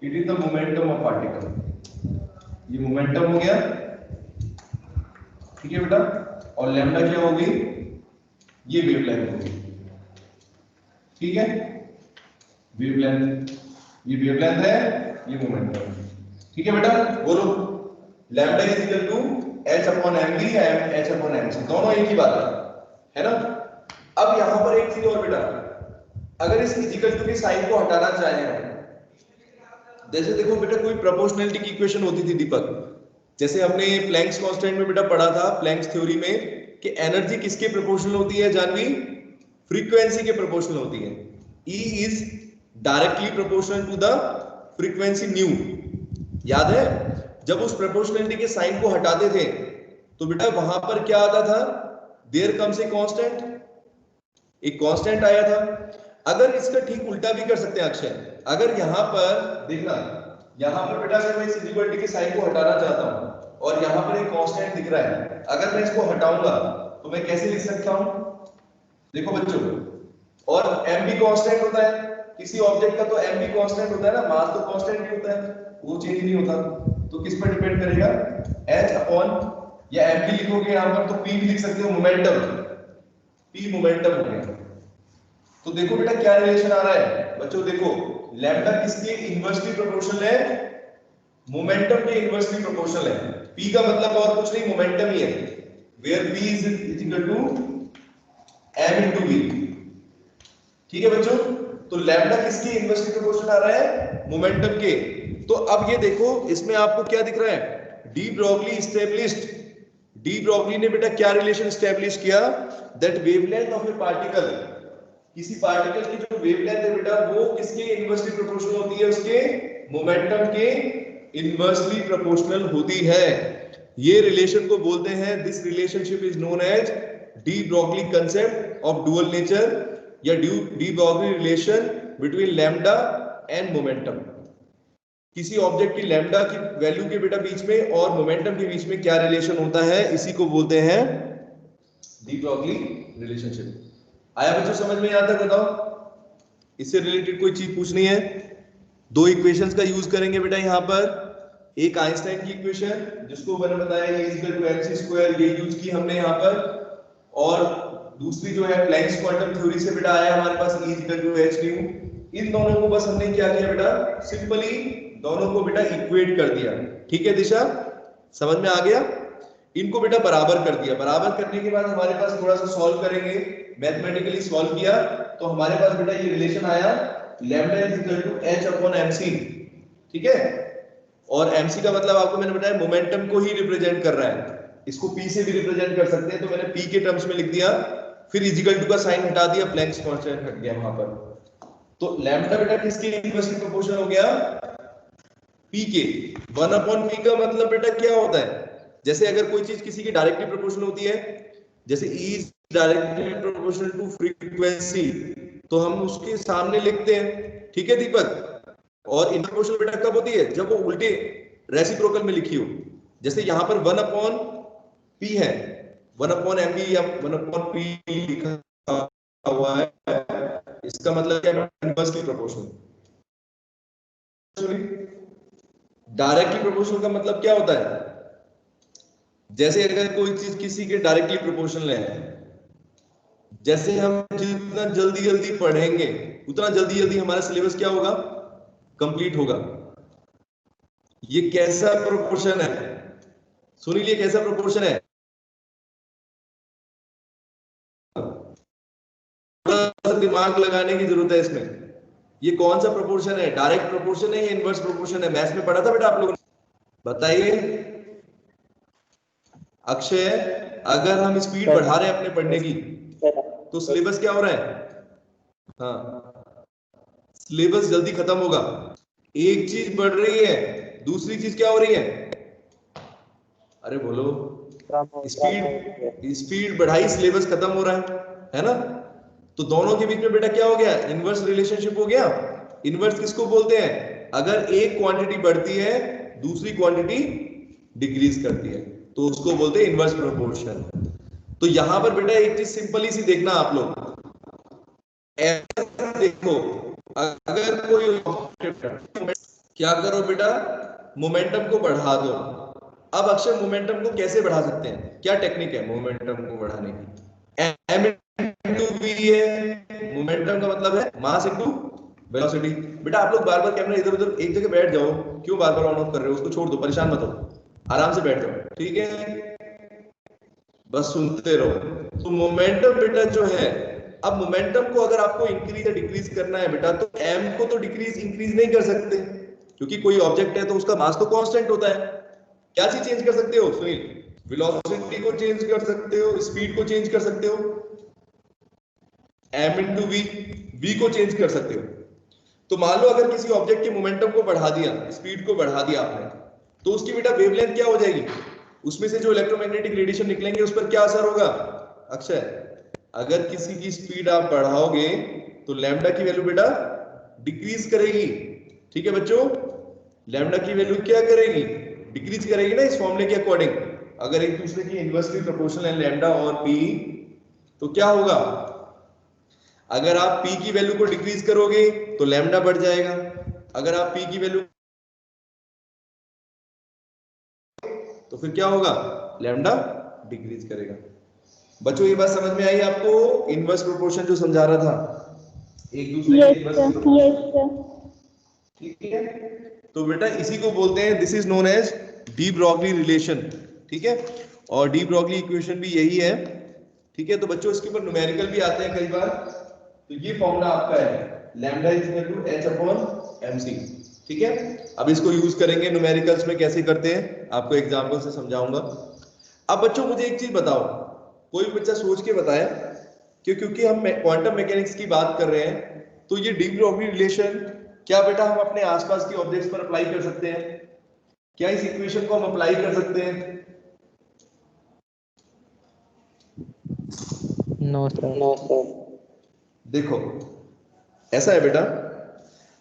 A: it is the momentum of particle, ये मोमेंटम हो गया। ठीक है बेटा, और लैम्डा क्या हो गई, ये वेवलेंथ हो गई। ठीक है, वेवलेंथ, ये वेवलेंथ है, ये मोमेंटम। ठीक है बेटा, बोलो lambda is equal to h upon mv या h अपॉन mc, दोनों एक ही बात है ना। अब यहां पर एक चीज और बेटा, अगर इस इक्वल टू के साइन को हटाना चाहें, जैसे देखो बेटा कोई प्रोपोर्शनलिटी की इक्वेशन होती थी दीपक, जैसे हमने प्लैंक्स कांस्टेंट में बेटा पढ़ा था प्लैंक्स थ्योरी में, कि एनर्जी किसके प्रोपोर्शनल होती है जानवी, फ्रीक्वेंसी के प्रोपोर्शनल होती है। E is directly proportional to the frequency nu, याद है, जब उस प्रोपोर्शनलिटी के साइन को हटाते थे तो बेटा वहां पर क्या आता था, देयर कम्स ए कांस्टेंट, एक कांस्टेंट आया था। अगर इसका ठीक उल्टा भी कर सकते हैं अक्षय, अगर यहां पर देखना, यहां पर बेटा अगर मैं इस इक्वलिटी के साइन को हटाना चाहता हूं और यहां पर एक कांस्टेंट दिख रहा है, अगर मैं इसको हटाऊंगा तो मैं कैसे लिख सकता हूं, देखो बच्चों, और m भी कांस्टेंट होता है किसी ऑब्जेक्ट का, तो m भी कांस्टेंट होता है ना, मास तो कांस्टेंट ही होता है, वो चेंज नहीं होता। तो किस पर डिपेंड करेगा, h अपॉन, या m भी लिखोगे यहां पर तो p भी लिख सकते हो, मोमेंटम, p मोमेंटम हो गया। तो देखो बेटा क्या रिलेशन आ रहा है बच्चों, देखो लैम्डा किसके इनवर्सली प्रोपोर्शनल है, मोमेंटम के इनवर्सली प्रोपोर्शनल है। p का मतलब और कुछ नहीं, मोमेंटम ही है, where p is equal to m into v। ठीक है बच्चों, तो लैम्डा किसके इनवर्सली प्रोपोर्शनल आ रहा है, मोमेंटम के। तो अब ये देखो इसमें आपको क्या दिख रहा है, de Broglie established, de Broglie ने बेटा क्या रिलेशन एस्टैब्लिश किया, that wavelength of A particle, किसी पार्टिकल की जो वेवलेंथ है बेटा वो किसके इनवर्सली प्रोपोर्शनल होती है, उसके मोमेंटम के इनवर्सली प्रोपोर्शनल होती है। ये रिलेशन को बोलते हैं, this relationship is known as de Broglie concept of dual nature, या de Broglie relation between lambda and momentum. किसी ऑब्जेक्ट की लैम्डा की वैल्यू के बेटा बीच में और मोमेंटम के बीच में क्या रिलेशन होता है, इसी को बोलते हैं डी ब्रॉगली रिलेशनशिप। आया बच्चों समझ में, यहां तक बताओ, इससे रिलेटेड कोई चीज पूछनी है। दो इक्वेशंस का यूज करेंगे बेटा यहां पर, एक आइंस्टाइन की इक्वेशन जिसको मैंने बताया E = mc², ये यूज की हमने यहां पर, और दूसरी जो है प्लैंक्स क्वांटम थ्योरी से बेटा आया हमारे पास E = hν। इन दोनों को बस हमने क्या किया बेटा, सिंपली दोनों को बेटा इक्वेट कर दिया। ठीक है दिशा, समझ में आ गया, इनको बेटा बराबर कर दिया। बराबर करने के बाद हमारे पास थोड़ा सा सॉल्व करेंगे, मैथमेटिकली सॉल्व किया तो हमारे पास बेटा ये रिलेशन आया, lambda is equal to h upon mc। ठीक है, और mc का मतलब आपको मैंने बताया मोमेंटम को ही रिप्रेजेंट कर रहा है, इसको P से भी रिप्रेजेंट कर सकते हैं, तो मैंने P के टर्म्स में लिख दिया, फिर इजिकल टू का साइन हटा दिया, प्लैंक्स कांस्टेंट हट गया वहां पर। तो लैम्डा बेटा किसके इनवर्सली प्रोपोर्शनल हो गया? P के। 1/P का मतलब बेटा क्या होता है? जैसे अगर कोई चीज किसी की डायरेक्टली प्रोपोर्शनल होती है, जैसे E is directly proportional to frequency, तो हम उसके सामने लिखते हैं, ठीक है दीपक। और इनप्रोपोर्शनल बेटा कब होती है? जब वो उल्टे रेसिप्रोकल में लिखी हो। जैसे यहां पर 1/P है, 1/MB या 1/P लिखा हुआ है, इसका मतलब क्या है? Inversely proportional. डायरेक्टली प्रोपोर्शनल का मतलब क्या होता है? जैसे अगर कोई चीज किसी के डायरेक्टली प्रोपोर्शनल है, जैसे हम जितना जल्दी जल्दी पढ़ेंगे उतना जल्दी जल्दी हमारा सिलेबस क्या होगा? कंप्लीट होगा। ये कैसा प्रोपोर्शन है? सुन लीजिए, कैसा प्रोपोर्शन है? दिमाग लगाने की जरूरत है इसमें। ये कौन सा प्रोपोर्शन है? डायरेक्ट प्रोपोर्शन है या इनवर्स प्रोपोर्शन है? मैथ्स में पढ़ा था बेटा आप लोगों ने, बताइए अक्षय। अगर हम स्पीड बढ़ा रहे हैं अपने पढ़ने की, तो सिलेबस क्या हो रहा है? हाँ, सिलेबस जल्दी खत्म होगा। एक चीज बढ़ रही है, दूसरी चीज क्या हो रही है? अरे बोलो, स्पीड बढ़ाई, सिलेबस खत्म हो रहा है ना? तो दोनों के बीच में बेटा क्या हो गया? इनवर्स रिलेशनशिप हो गया। इनवर्स किसको बोलते हैं? अगर एक क्वांटिटी बढ़ती है, दूसरी क्वांटिटी डिक्रीज करती है, तो उसको बोलते हैं इनवर्स प्रोपोर्शन। तो यहां पर बेटा एक चीज सिंपली सी देखना आप लोग, देखो, अगर कोई क्या करो बेटा, मोमेंटम को बढ़ा दो। अब अक्षर मोमेंटम को कैसे बढ़ा सकते हैं? क्या टेक्निक है मोमेंटम को बढ़ाने की? m इंटू v है। मोमेंटम का मतलब है मास इंटू वेलोसिटी। बेटा आप लोग बार बार कैमरा इधर उधर एक जगह बैठ जाओ, क्यों बार बार ऑन ऑफ कर रहे हो? उसको छोड़ दो, परेशान मत हो, आराम से बैठ जाओ, ठीक है? बस सुनते रहो। तो मोमेंटम बेटा जो है, अब मोमेंटम को अगर आपको इंक्रीज या डिक्रीज करना है बेटा, तो m को तो डिक्रीज इंक्रीज नहीं कर सकते, क्योंकि कोई ऑब्जेक्ट है तो उसका मास तो कांस्टेंट होता है। क्या चीज चेंज कर सकते हो सुनील? वेलोसिटी को चेंज कर सकते हो, स्पीड को चेंज कर सकते हो, m इंटू v को चेंज कर सकते हो। तो मान लो अगर किसी ऑब्जेक्ट के मोमेंटम को बढ़ा दिया, स्पीड को बढ़ा दिया आपने, तो उसकी बेटा वेवलेंथ क्या हो जाएगी? उसमें से जो इलेक्ट्रोमैग्नेटिक रेडिएशन निकलेंगे उस पर क्या असर होगा? अक्षय, अगर किसी की स्पीड आप बढ़ाओगे तो लैम्डा की वैल्यू बेटा डिक्रीज करेगी, ठीक है बच्चों? लैम्डा की वैल्यू क्या करेगी? डिक्रीज करेगी ना, इस फॉर्मूले के अकॉर्डिंग। अगर एक दूसरे की इनवर्सली प्रोपोर्शनल है लैम्डा और पी, तो क्या होगा? अगर आप p की वैल्यू को डिक्रीज करोगे तो लैम्डा बढ़ जाएगा। अगर आप p की वैल्यू, तो फिर क्या होगा? लैम्डा डिक्रीज करेगा। बच्चों ये बात समझ में आई आपको? इनवर्स प्रोपोर्शन जो समझा रहा था, एक दूसरे के इनवर्स, ठीक है? तो बेटा इसी को बोलते हैं, this is known as de Broglie relation, ठीक है? और डी ब्रॉगली इक्वेशन भी यही है, ठीक है? तो बच्चों इसके ऊपर न्यूमेरिकल भी आते हैं कई बार। तो ये फॉर्मूला आपका है lambda is equal to h upon mc, ठीक है? अब इसको यूज करेंगे न्यूमेरिकल्स में, कैसे करते हैं आपको एग्जांपल से समझाऊंगा। अब बच्चों मुझे एक चीज बताओ, कोई बच्चा सोच के बताए कि क्योंकि हम क्वांटम मैकेनिक्स की बात कर रहे हैं, तो ये डी ब्रॉगली रिलेशन क्या बेटा हम अपने आसपास के ऑब्जेक्ट्स पर अप्लाई कर सकते हैं? क्या इस इक्वेशन को हम अप्लाई कर सकते हैं?
B: No sir.
A: देखो ऐसा है बेटा,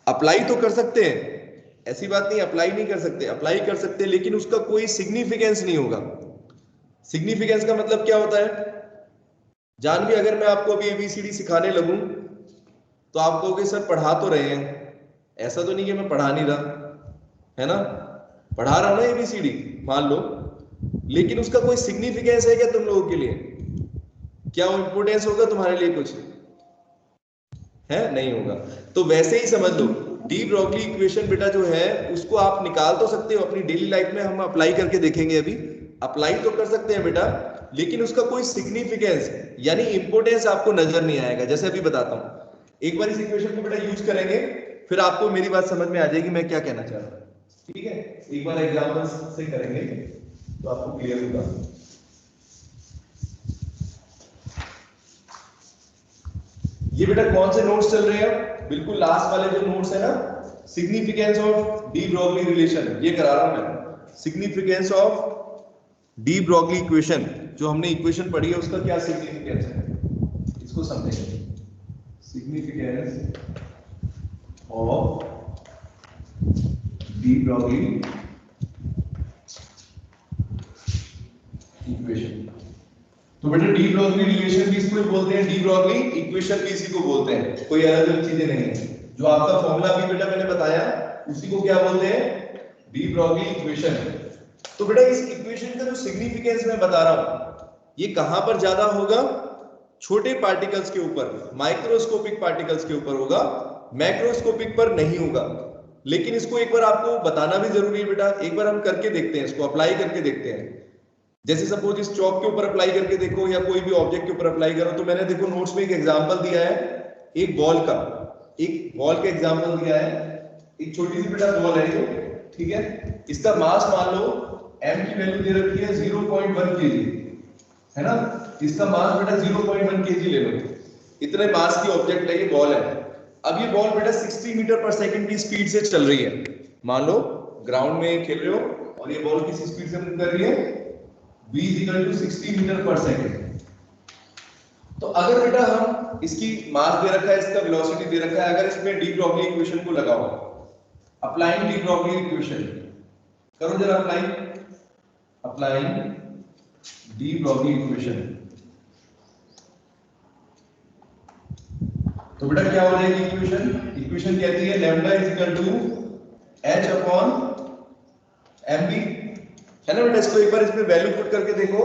A: अप्लाई तो कर सकते हैं, ऐसी बात नहीं अप्लाई नहीं कर सकते, अप्लाई कर सकते हैं, लेकिन उसका कोई सिग्निफिकेंस नहीं होगा। सिग्निफिकेंस का मतलब क्या होता है? जान भी अगर मैं आपको अभी एबीसीडी सिखाने लगूं तो आप कहोगे सर पढ़ा तो रहे हैं, ऐसा तो नहीं कि मैं पढ़ा नहीं रहा, है ना? पढ़ा रहा हूं ना एबीसीडी मान लो, लेकिन उसका कोई सिग्निफिकेंस है क्या तुम लोगों के लिए? क्या वो इंपोर्टेंस होगा तुम्हारे लिए कुछ है? नहीं होगा। तो वैसे ही समझ लो, डी ब्रॉगली इक्वेशन बेटा जो है उसको आप निकाल तो सकते हो अपनी डेली लाइफ में, हम अप्लाई करके देखेंगे, अभी अप्लाई तो कर सकते हैं बेटा, लेकिन उसका कोई सिग्निफिकेंस यानी इंपोर्टेंस आपको नजर नहीं आएगा। जैसे अभी बताता हूं, एक बार इस इक्वेशन को बेटा यूज करेंगे, फिर आपको मेरी बात समझ में आ जाएगी मैं क्या कहना चाह रहा हूं, ठीक है? एक बार एग्जांपल से करेंगे तो आपको क्लियर होगा। ये बेटा कौन से नोट्स चल रहे हैं? बिल्कुल लास्ट वाले जो नोट्स है ना, significance of D Broglie relation, ये करा रहा हूं मैं। Significance of de Broglie equation, जो हमने इक्वेशन पढ़ी है उसका क्या सिग्निफिकेंस है, इसको समझेंगे। Significance of de Broglie equation. तो बेटा डी ब्रॉगली रिलेशन भी इसको बोलते हैं, डी ब्रॉगली इक्वेशन भी इसी को बोलते हैं, कोई अलग अलग चीजें नहीं है। जो आपका फॉर्मूला भी बेटा मैंने बताया उसी को क्या बोलते हैं, डी ब्रॉगली इक्वेशन। तो बेटा इस इक्वेशन का जो सिग्निफिकेंस मैं बता रहा हूं, ये कहां पर ज्यादा होगा? छोटे पार्टिकल्स के ऊपर, माइक्रोस्कोपिक पार्टिकल्स के ऊपर होगा, मैक्रोस्कोपिक पर नहीं होगा। लेकिन इसको एक बार आपको बताना भी जरूरी है बेटा, एक बार हम करके देखते हैं, इसको अप्लाई करके देखते हैं। जैसे सपोज इस चौक के ऊपर अप्लाई करके देखो, या कोई भी ऑब्जेक्ट के ऊपर अप्लाई करो। तो मैंने देखो नोट्स में एक एग्जांपल दिया है, एक बॉल का एग्जांपल दिया है। एक छोटी सी बेटा बॉल है ये, ठीक है। इसका मास मान लो m की वैल्यू दे रखी है 0.1 kg, है ना। इसका मास बेटा 0.1 kg ले लो, इतने मास की ऑब्जेक्ट है, ये बॉल है। अब ये बॉल बेटा 60 मीटर पर सेकंड की स्पीड से चल रही है। मान लो ग्राउंड में खेल रहे हो और ये बॉल किस स्पीड से मूव कर रही है, v = 60 मीटर पर सेकंड। तो अगर बेटा हम इसकी मास दे रखा है, इसका वेलोसिटी दे रखा है, अगर इसमें डी ब्रॉगली इक्वेशन को लगाओ, अप्लाइंग डी ब्रॉगली इक्वेशन करो जरा, अप्लाइंग डी ब्रॉगली इक्वेशन। तो बेटा क्या हो जाएगी इक्वेशन? इक्वेशन कहती है लैम्डा = h/mv, है ना बेटा। इसको एक बार इसमें वैल्यू पुट करके देखो।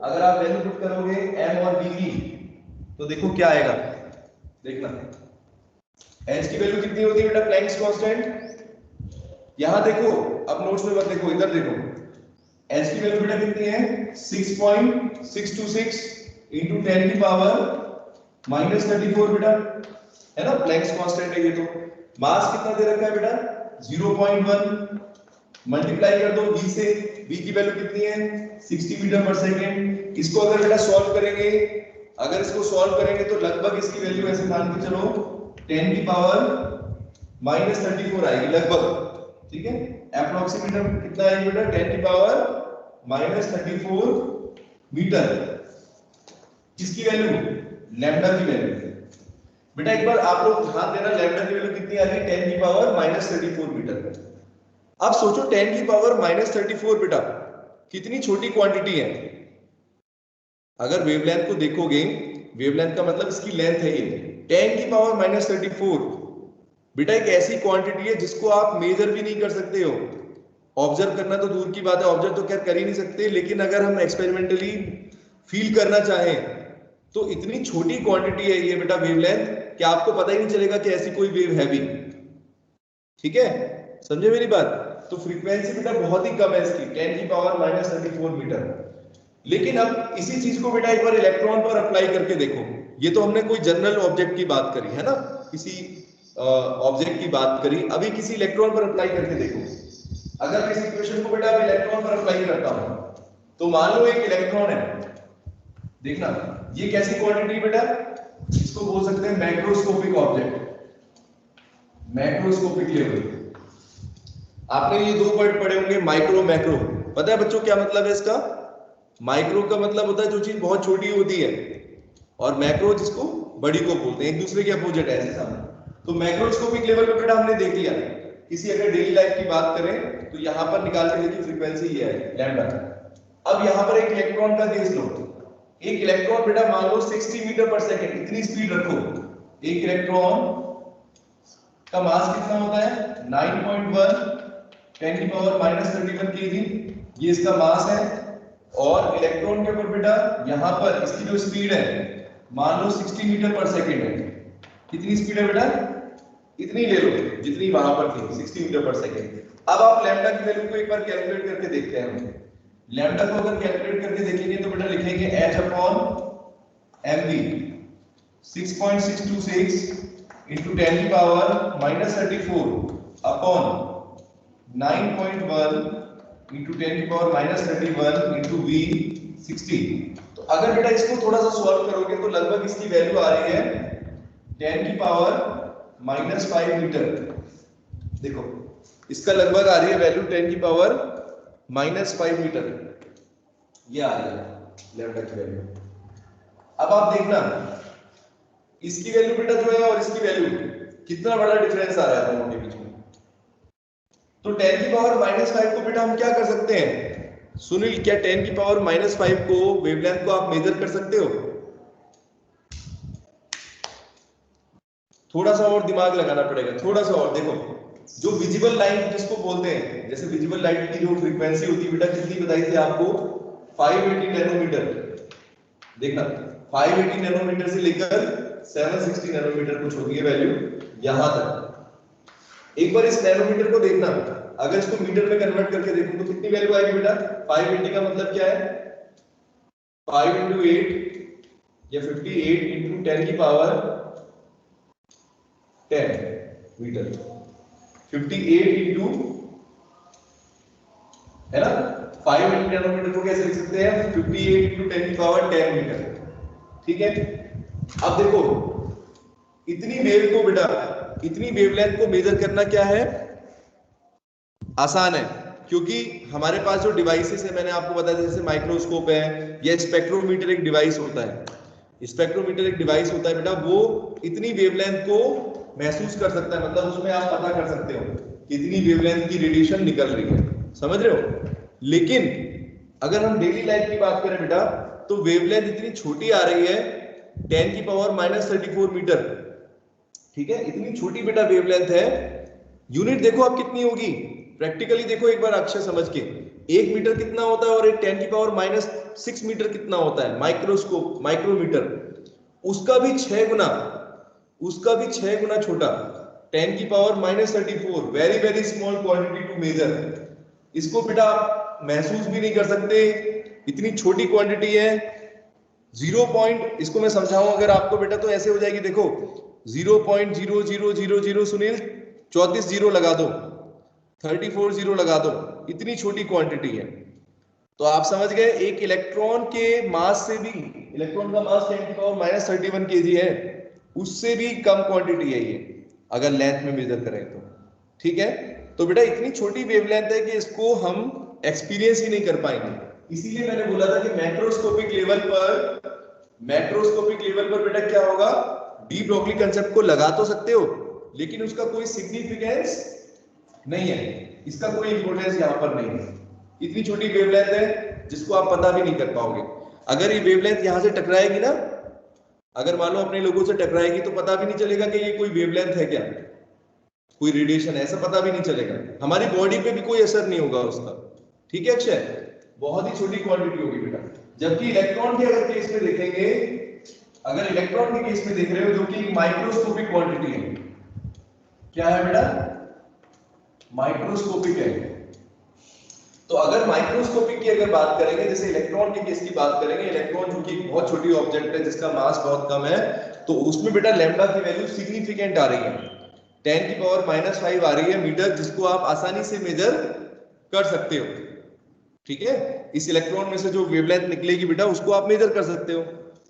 A: अगर आप वैल्यू पुट करोगे m और v की, तो देखो क्या आएगा, देखना। h की वैल्यू कितनी होती है बेटा, प्लैंक्स कांस्टेंट। यहां देखो, अब नोट्स में मत देखो, इधर देखो। h की वैल्यू बेटा कितनी है, 6.626 × 10⁻⁻34 बेटा, है ना। प्लैंक्स कांस्टेंट है ये। तो मास कितना दे रखा है बेटा, 0.1, मल्टीप्लाई कर दो v से। v की वैल्यू कितनी है, 60 मीटर पर सेकंड। इसको अगर बेटा सॉल्व करेंगे, अगर इसको सॉल्व करेंगे तो लगभग इसकी वैल्यू ऐसे मान के चलो 10⁻⁻34 आएगी लगभग, ठीक है। एप्रोक्सीमेट कितना आएगी बेटा, 10⁻⁻34 मीटर। किसकी वैल्यू, लैम्डा की वैल्यू। बेटा एक बार आप लोग ध्यान देना, लैम्डा की वैल्यू कितनी आ रही है, 10⁻⁻34 मीटर। अब सोचो 10⁻⁻34 बेटा कितनी छोटी क्वांटिटी है। अगर वेवलेंथ को देखोगे, वेवलेंथ का मतलब इसकी लेंथ है ये, 10⁻⁻34 बेटा एक ऐसी क्वांटिटी है जिसको आप मेजर भी नहीं कर सकते हो। ऑब्जर्व करना तो दूर की बात है, ऑब्जर्व तो खैर कर ही नहीं सकते, लेकिन अगर हम एक्सपेरिमेंटली फील करना चाहें तो इतनी छोटी क्वांटिटी है ये बेटा वेवलेंथ, कि आपको पता ही नहीं चलेगा कि ऐसी कोई वेव है भी, ठीक है। समझे मेरी बात? तो फ्रीक्वेंसी बेटा बहुत ही कम है इसकी, 10⁻⁻34 मीटर। लेकिन अब इसी चीज को बेटा एक बार इलेक्ट्रॉन पर अप्लाई करके देखो। ये तो हमने कोई जनरल ऑब्जेक्ट की बात करी है ना, किसी ऑब्जेक्ट की बात करी, अभी किसी इलेक्ट्रॉन पर अप्लाई करके देखो। अगर मैं इस इक्वेशन को बेटा इलेक्ट्रॉन पर अप्लाई करता हूं, तो मान लो एक इलेक्ट्रॉन है, देखना ये कैसी क्वांटिटी बेटा, इसको बोल सकते हैं मैक्रोस्कोपिक ऑब्जेक्ट, मैक्रोस्कोपिक लेवल। आपने ये दो वर्ड पढ़े होंगे, माइक्रो मैक्रो। पता है बच्चों क्या मतलब है इसका? माइक्रो का मतलब होता है जो चीज बहुत छोटी होती है, और मैक्रो जिसको बड़ी को बोलते हैं, एक दूसरे के अपोजिट है ऐसे सामने। तो मैक्रोस्कोपिक लेवल पे बेटा हमने देख लिया, किसी अगर डेली लाइफ की बात करें तो यहां पर निकाल के देखिए फ्रीक्वेंसी ये है लैम्डा। अब यहां पर एक इलेक्ट्रॉन का केस लो, एक इलेक्ट्रॉन बेटा मान लो 60 मीटर पर सेकंड, इतनी स्पीड रखो। एक इलेक्ट्रॉन का मास कितना होता है, 9.1 10⁻⁻31 kg, ये इसका मास है। और इलेक्ट्रॉन के ऊपर बेटा यहां पर इसकी जो स्पीड है मान लो 60 मीटर पर सेकंड है। कितनी स्पीड है बेटा, इतनी ले लो जितनी वहां पर थी, 60 मीटर पर सेकंड। अब आप लैम्डा की वैल्यू को एक बार कैलकुलेट करके देखते हैं। लैम्डा को अगर कैलकुलेट करके देखेंगे तो बेटा लिखेंगे h/mv 6.626 × 10⁻⁻34 अपॉन 9.1 × 10⁻⁻31 × v 60। तो अगर बेटा इसको थोड़ा सा सॉल्व करोगे तो लगभग इसकी वैल्यू आ रही है 10 की पावर -5 मीटर। देखो इसका लगभग आ रही है वैल्यू 10 की पावर -5 मीटर, ये आ रही है लैम्डा की वैल्यू। अब आप देखना इसकी वैल्यू बेटा जो है और इसकी वैल्यू कितना बड़ा डिफरेंस आ रहा है दोनों के बीच में। तो 10 की पावर -5 को बेटा हम क्या कर सकते हैं सुनील, क्या 10 की पावर -5 को वेवलेंथ को आप मेजर कर सकते हो? थोड़ा सा और दिमाग लगाना पड़ेगा, थोड़ा सा और। देखो जो विजिबल लाइट जिसको बोलते हैं, जैसे विजिबल लाइट की जो फ्रीक्वेंसी होती है बेटा कितनी बताई थी आपको? 580 नैनोमीटर। देखना 580 नैनोमीटर से लेकर 760 नैनोमीटर कुछ होती है वैल्यू यहां तक। एक बार इस नैनोमीटर को देखना, अगर इसको मीटर में कन्वर्ट करके देखो तो कितनी वैल्यू आएगी बेटा? 580 का मतलब क्या है? 5 into 8 या 58 into 10 की पावर 10 मीटर। 58 into है ना 580 नैनोमीटर को कैसे लिख सकते हैं? 58 into 10 की पावर 10 मीटर। ठीक है, अब देखो इतनी वेव को बेटा, इतनी वेवलेंथ को मेजर करना क्या है? आसान है, क्योंकि हमारे पास जो डिवाइसेस है मैंने आपको बताया जैसे माइक्रोस्कोप है या स्पेक्ट्रोमीटर एक डिवाइस होता है। स्पेक्ट्रोमीटर एक डिवाइस होता है बेटा, वो इतनी वेवलेंथ को महसूस कर सकता है, मतलब उसमें आप पता कर सकते हो कितनी वेवलेंथ की रेडिएशन निकल रही है, समझ रहे हो? लेकिन अगर हम डेली लाइफ की बात करें बेटा तो वेवलेंथ इतनी छोटी आ रही है 10 की पावर -34 मीटर। ठीक है, इतनी छोटी बेटा वेवलेंथ है। यूनिट देखो आप कितनी होगी, प्रैक्टिकली देखो एक बार अक्षर समझ के। 1 मीटर कितना होता है और एक 10 की पावर -6 मीटर कितना होता है? माइक्रोस्कोप माइक्रोमीटर उसका भी 6 गुना, उसका भी 6 गुना छोटा। 10 की power -34, very very small quantity to measure. इसको बेटा महसूस भी नहीं कर सकते, इतनी छोटी क्वांटिटी है। 0 इसको मैं समझाऊं अगर आपको बेटा तो ऐसे हो जाएगी, देखो 0.0000 सुनील 34 जीरो लगा दो, 34 जीरो लगा दो, इतनी छोटी क्वांटिटी है। तो आप समझ गए एक इलेक्ट्रॉन के मास से भी, इलेक्ट्रॉन का मास 10 की पावर -31 केजी है, उससे भी कम क्वांटिटी है ये अगर लेंथ में मेजर करें तो। ठीक है, तो बेटा इतनी छोटी वेवलेंथ है कि इसको हम एक्सपीरियंस ही नहीं कर पाएंगे। इसीलिए मैंने बोला था कि मैक्रोस्कोपिक लेवल पर, मैक्रोस्कोपिक लेवल पर बेटा क्या होगा, डी ब्रोगली कांसेप्ट को लगा तो सकते हो लेकिन उसका कोई सिग्निफिकेंस नहीं है, इसका कोई इंपोर्टेंस यहां पर नहीं है। इतनी छोटी वेवलेंथ है जिसको आप पता भी नहीं कर पाओगे। अगर ये वेवलेंथ यहां से टकराएगी ना, अगर मान लो अपने लोगों से टकराएगी तो पता भी नहीं चलेगा कि ये कोई वेवलेंथ है क्या, कोई रेडिएशन है, ऐसा पता भी नहीं चलेगा। हमारी बॉडी पे भी कोई असर नहीं होगा उसका। ठीक है अक्षय, बहुत ही छोटी क्वांटिटी होगी बेटा। जबकि इलेक्ट्रॉन के अगर केस में देखेंगे, अगर इलेक्ट्रॉन के केस में देख रहे हो जो कि माइक्रोस्कोपिक क्वांटिटी है, क्या है बेटा? माइक्रोस्कोपिक है। तो अगर माइक्रोस्कोपिक की अगर बात करेंगे, जैसे इलेक्ट्रॉन के केस की बात करेंगे, इलेक्ट्रॉन जो कि बहुत छोटी ऑब्जेक्ट है जिसका मास बहुत कम है, तो उसमें बेटा लैम्डा की वैल्यू सिग्निफिकेंट आ रही है, 10 की पावर -5 आ रही है मीटर, जिसको आप आसानी से मेजर कर सकते हो। ठीक है, इस इलेक्ट्रॉन में से जो वेवलेंथ निकलेगी बेटा उसको आप मेजर कर सकते हो।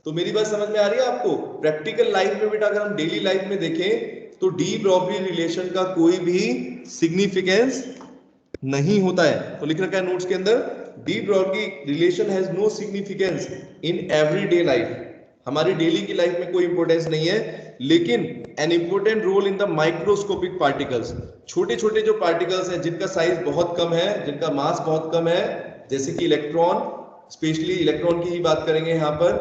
A: तो मेरी बात समझ में आ रही है आपको? प्रैक्टिकल लाइफ में बेटा अगर हम डेली लाइफ में देखें तो डी ब्रॉगली रिलेशन का कोई भी सिग्निफिकेंस नहीं होता है। तो लिख रखा है नोट्स के अंदर, de Broglie relation has no significance in everyday life. हमारी डेली की लाइफ में कोई इंपॉर्टेंस नहीं है, लेकिन an important role in the microscopic particles. छोटे छोटे जो पार्टिकल्स हैं जिनका साइज बहुत कम है, जिनका मास बहुत कम है, जैसे कि इलेक्ट्रॉन, स्पेशली इलेक्ट्रॉन की ही बात करेंगे यहाँ पर।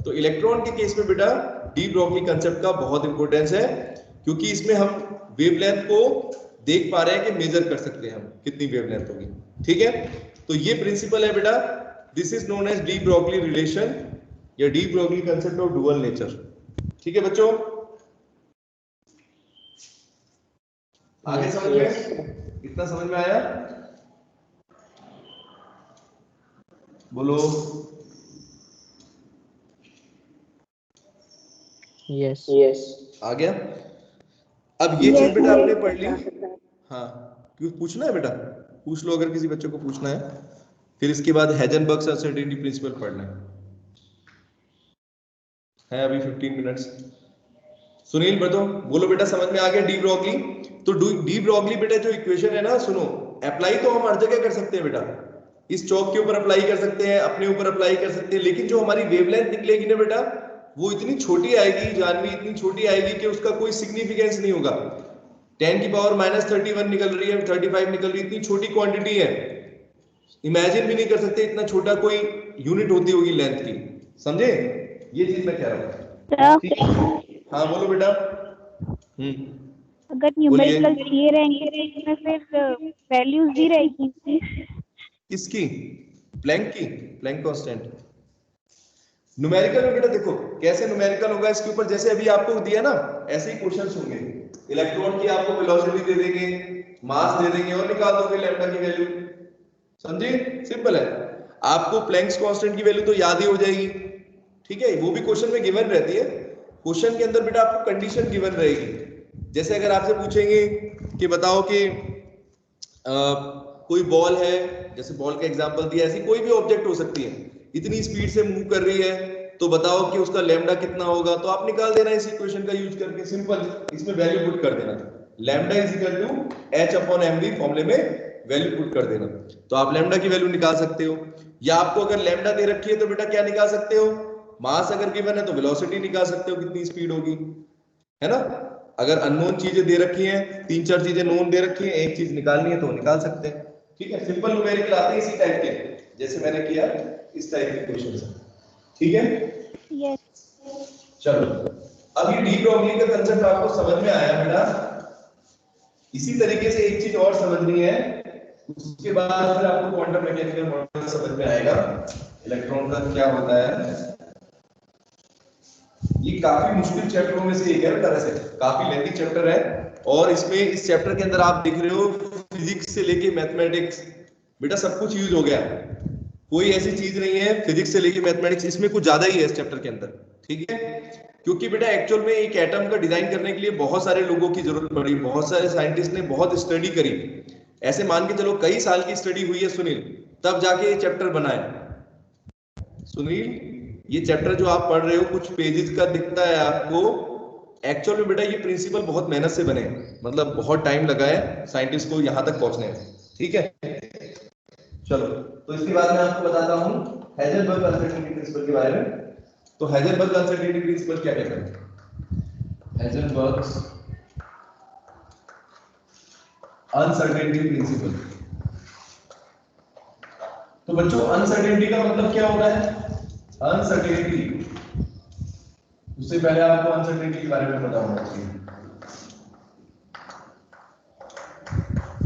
A: तो इलेक्ट्रॉन के केस में बेटा डी ब्रॉगली कंसेप्ट का बहुत इंपॉर्टेंस है, क्योंकि इसमें हम वेवलेंथ को देख पा रहे हैं कि मेजर कर सकते हैं हम कितनी वेवलेंथ होगी। ठीक है, तो ये प्रिंसिपल है बेटा, this is known as de Broglie relation या de Broglie concept of dual nature. ठीक है बच्चों, आगे समझ में, इतना समझ में आया? बोलो।
B: यस
A: आ गया? अब ये चीज बेटा आपने पढ़ ली। हाँ, क्यों पूछना है बेटा? पूछ लो अगर किसी बच्चे को पूछना है। फिर इसके बाद हेजनबर्ग्स अनसर्टेनिटी प्रिंसिपल पढ़ना है अभी 15 मिनट्स। सुनील बताओ, बोलो बेटा समझ में आ गया डी ब्रॉगली? तो डी ब्रॉगली बेटा जो इक्वेशन है ना, सुनो, अप्लाई तो हम हर जगह कर सकते हैं बेटा, इस चौक के ऊपर अप्लाई कर सकते हैं, अपने ऊपर अप्लाई कर सकते हैं, लेकिन जो हमारी वेवलेंथ निकलेगी ना बेटा, वो इतनी छोटी आएगी, जानवी इतनी छोटी आएगी कि उसका कोई सिग्निफिकेंस नहीं होगा। 10 की पावर -31 निकल रही है, 35 निकल रही है, इतनी छोटी क्वांटिटी है, इमेजिन भी नहीं कर सकते इतना छोटा कोई यूनिट होती होगी लेंथ की, समझे? ये चीज मैं कह रहा हूँ। हाँ बोलो बेटा।
C: अगर न्यूमेरिकल दिए रहेंगे तो इसमें फिर वैल्यूज दी रहेगी
A: किसकी? प्लैंक की, प्लैंक कांस्टेंट। न्यूमेरिकल में बेटा देखो कैसे न्यूमेरिकल होगा, इसके ऊपर जैसे अभी आपको दिया ना ऐसे ही क्वेश्चंस होंगे। इलेक्ट्रॉन की आपको वेलोसिटी दे देंगे, मास दे देंगे और निकाल दोगे लैम्डा की वैल्यू, समझे? सिंपल है। आपको प्लैंक्स कांस्टेंट की वैल्यू तो याद ही हो जाएगी, ठीक है? वो भी क्वेश्चन में गिवन रहती है। क्वेश्चन के अंदर बेटा आपको कंडीशन गिवन रहेगी। जैसे अगर आपसे पूछेंगे कि बताओ कि कोई बॉल है, जैसे बॉल का एग्जांपल दिया, ऐसी कोई भी ऑब्जेक्ट हो सकती है, इतनी स्पीड से मूव कर रही है, तो बताओ कि उसका लैम्डा कितना होगा, तो आप निकाल देना इस इक्वेशन का यूज करके, सिंपल, इसमें वैल्यू पुट कर देना, lambda is equal to h/mv फॉर्मूले में वैल्यू पुट कर देना, तो आप लैम्डा की वैल्यू निकाल सकते हो। या आपको अगर लैम्डा दे रखी है तो बेटा क्या निकाल सकते हो? मास अगर गिवन है तो वेलोसिटी निकाल सकते हो, कितनी स्पीड होगी, है ना? अगर अननोन चीजें दे रखी हैं, 3-4 चीजें नोन दे रखी हैं, एक चीज निकालनी है तो निकाल सकते हैं, ठीक है? सिंपल न्यूमेरिकल आते हैं इसी टाइप के, जैसे मैंने किया इस टाइप के क्वेश्चन, ठीक है?
C: यस।
A: चलो अब ये डी ब्रॉगली का कांसेप्ट आपको समझ में आया बेटा। इसी तरीके से एक चीज और समझनी है, उसके बाद फिर आपको क्वांटम मैकेनिकल मॉडल समझ में आएगा, इलेक्ट्रॉन का क्या होता है। ये काफी मुश्किल चैप्टरों में से एक है, तरह से काफी लेंथी चैप्टर है, और इसमें इस चैप्टर के अंदर आप देख रहे हो फिजिक्स से लेके मैथमेटिक्स, बेटा सब कुछ यूज हो गया, कोई ऐसी चीज नहीं है फिजिक्स से लेके मैथमेटिक्स, इसमें कुछ ज्यादा ही है इस चैप्टर के अंदर, ठीक है? क्योंकि बेटा एक्चुअल में एक एटम का डिजाइन करने के लिए बहुत सारे लोगों की जरूरत पड़ी, बहुत सारे साइंटिस्ट ने बहुत स्टडी करी, ऐसे मान के चलो कई साल की स्टडी हुई है सुनील, तब जाके ये चैप्टर बना है। सुनील ये चैप्टर जो आप पढ़ रहे हो कुछ पेजेस का दिखता है आपको, एक्चुअल में बेटा ये प्रिंसिपल बहुत मेहनत से बने, मतलब बहुत टाइम लगा है साइंटिस्ट को यहां तक पहुंचने में, ठीक है? चलो तो इसके बाद मैं आपको बताता हूं हाइजेनबर्ग अनसर्टेनिटी प्रिंसिपल के बारे में। तो हाइजेनबर्ग अनसर्टेनिटी प्रिंसिपल क्या कहता है? Heisenberg uncertainty principal. तो बच्चों अनसर्टेनिटी का मतलब क्या होता है? अनसर्टेनिटी, उससे पहले आपको अनसर्टेनिटी के बारे में पता होना चाहिए।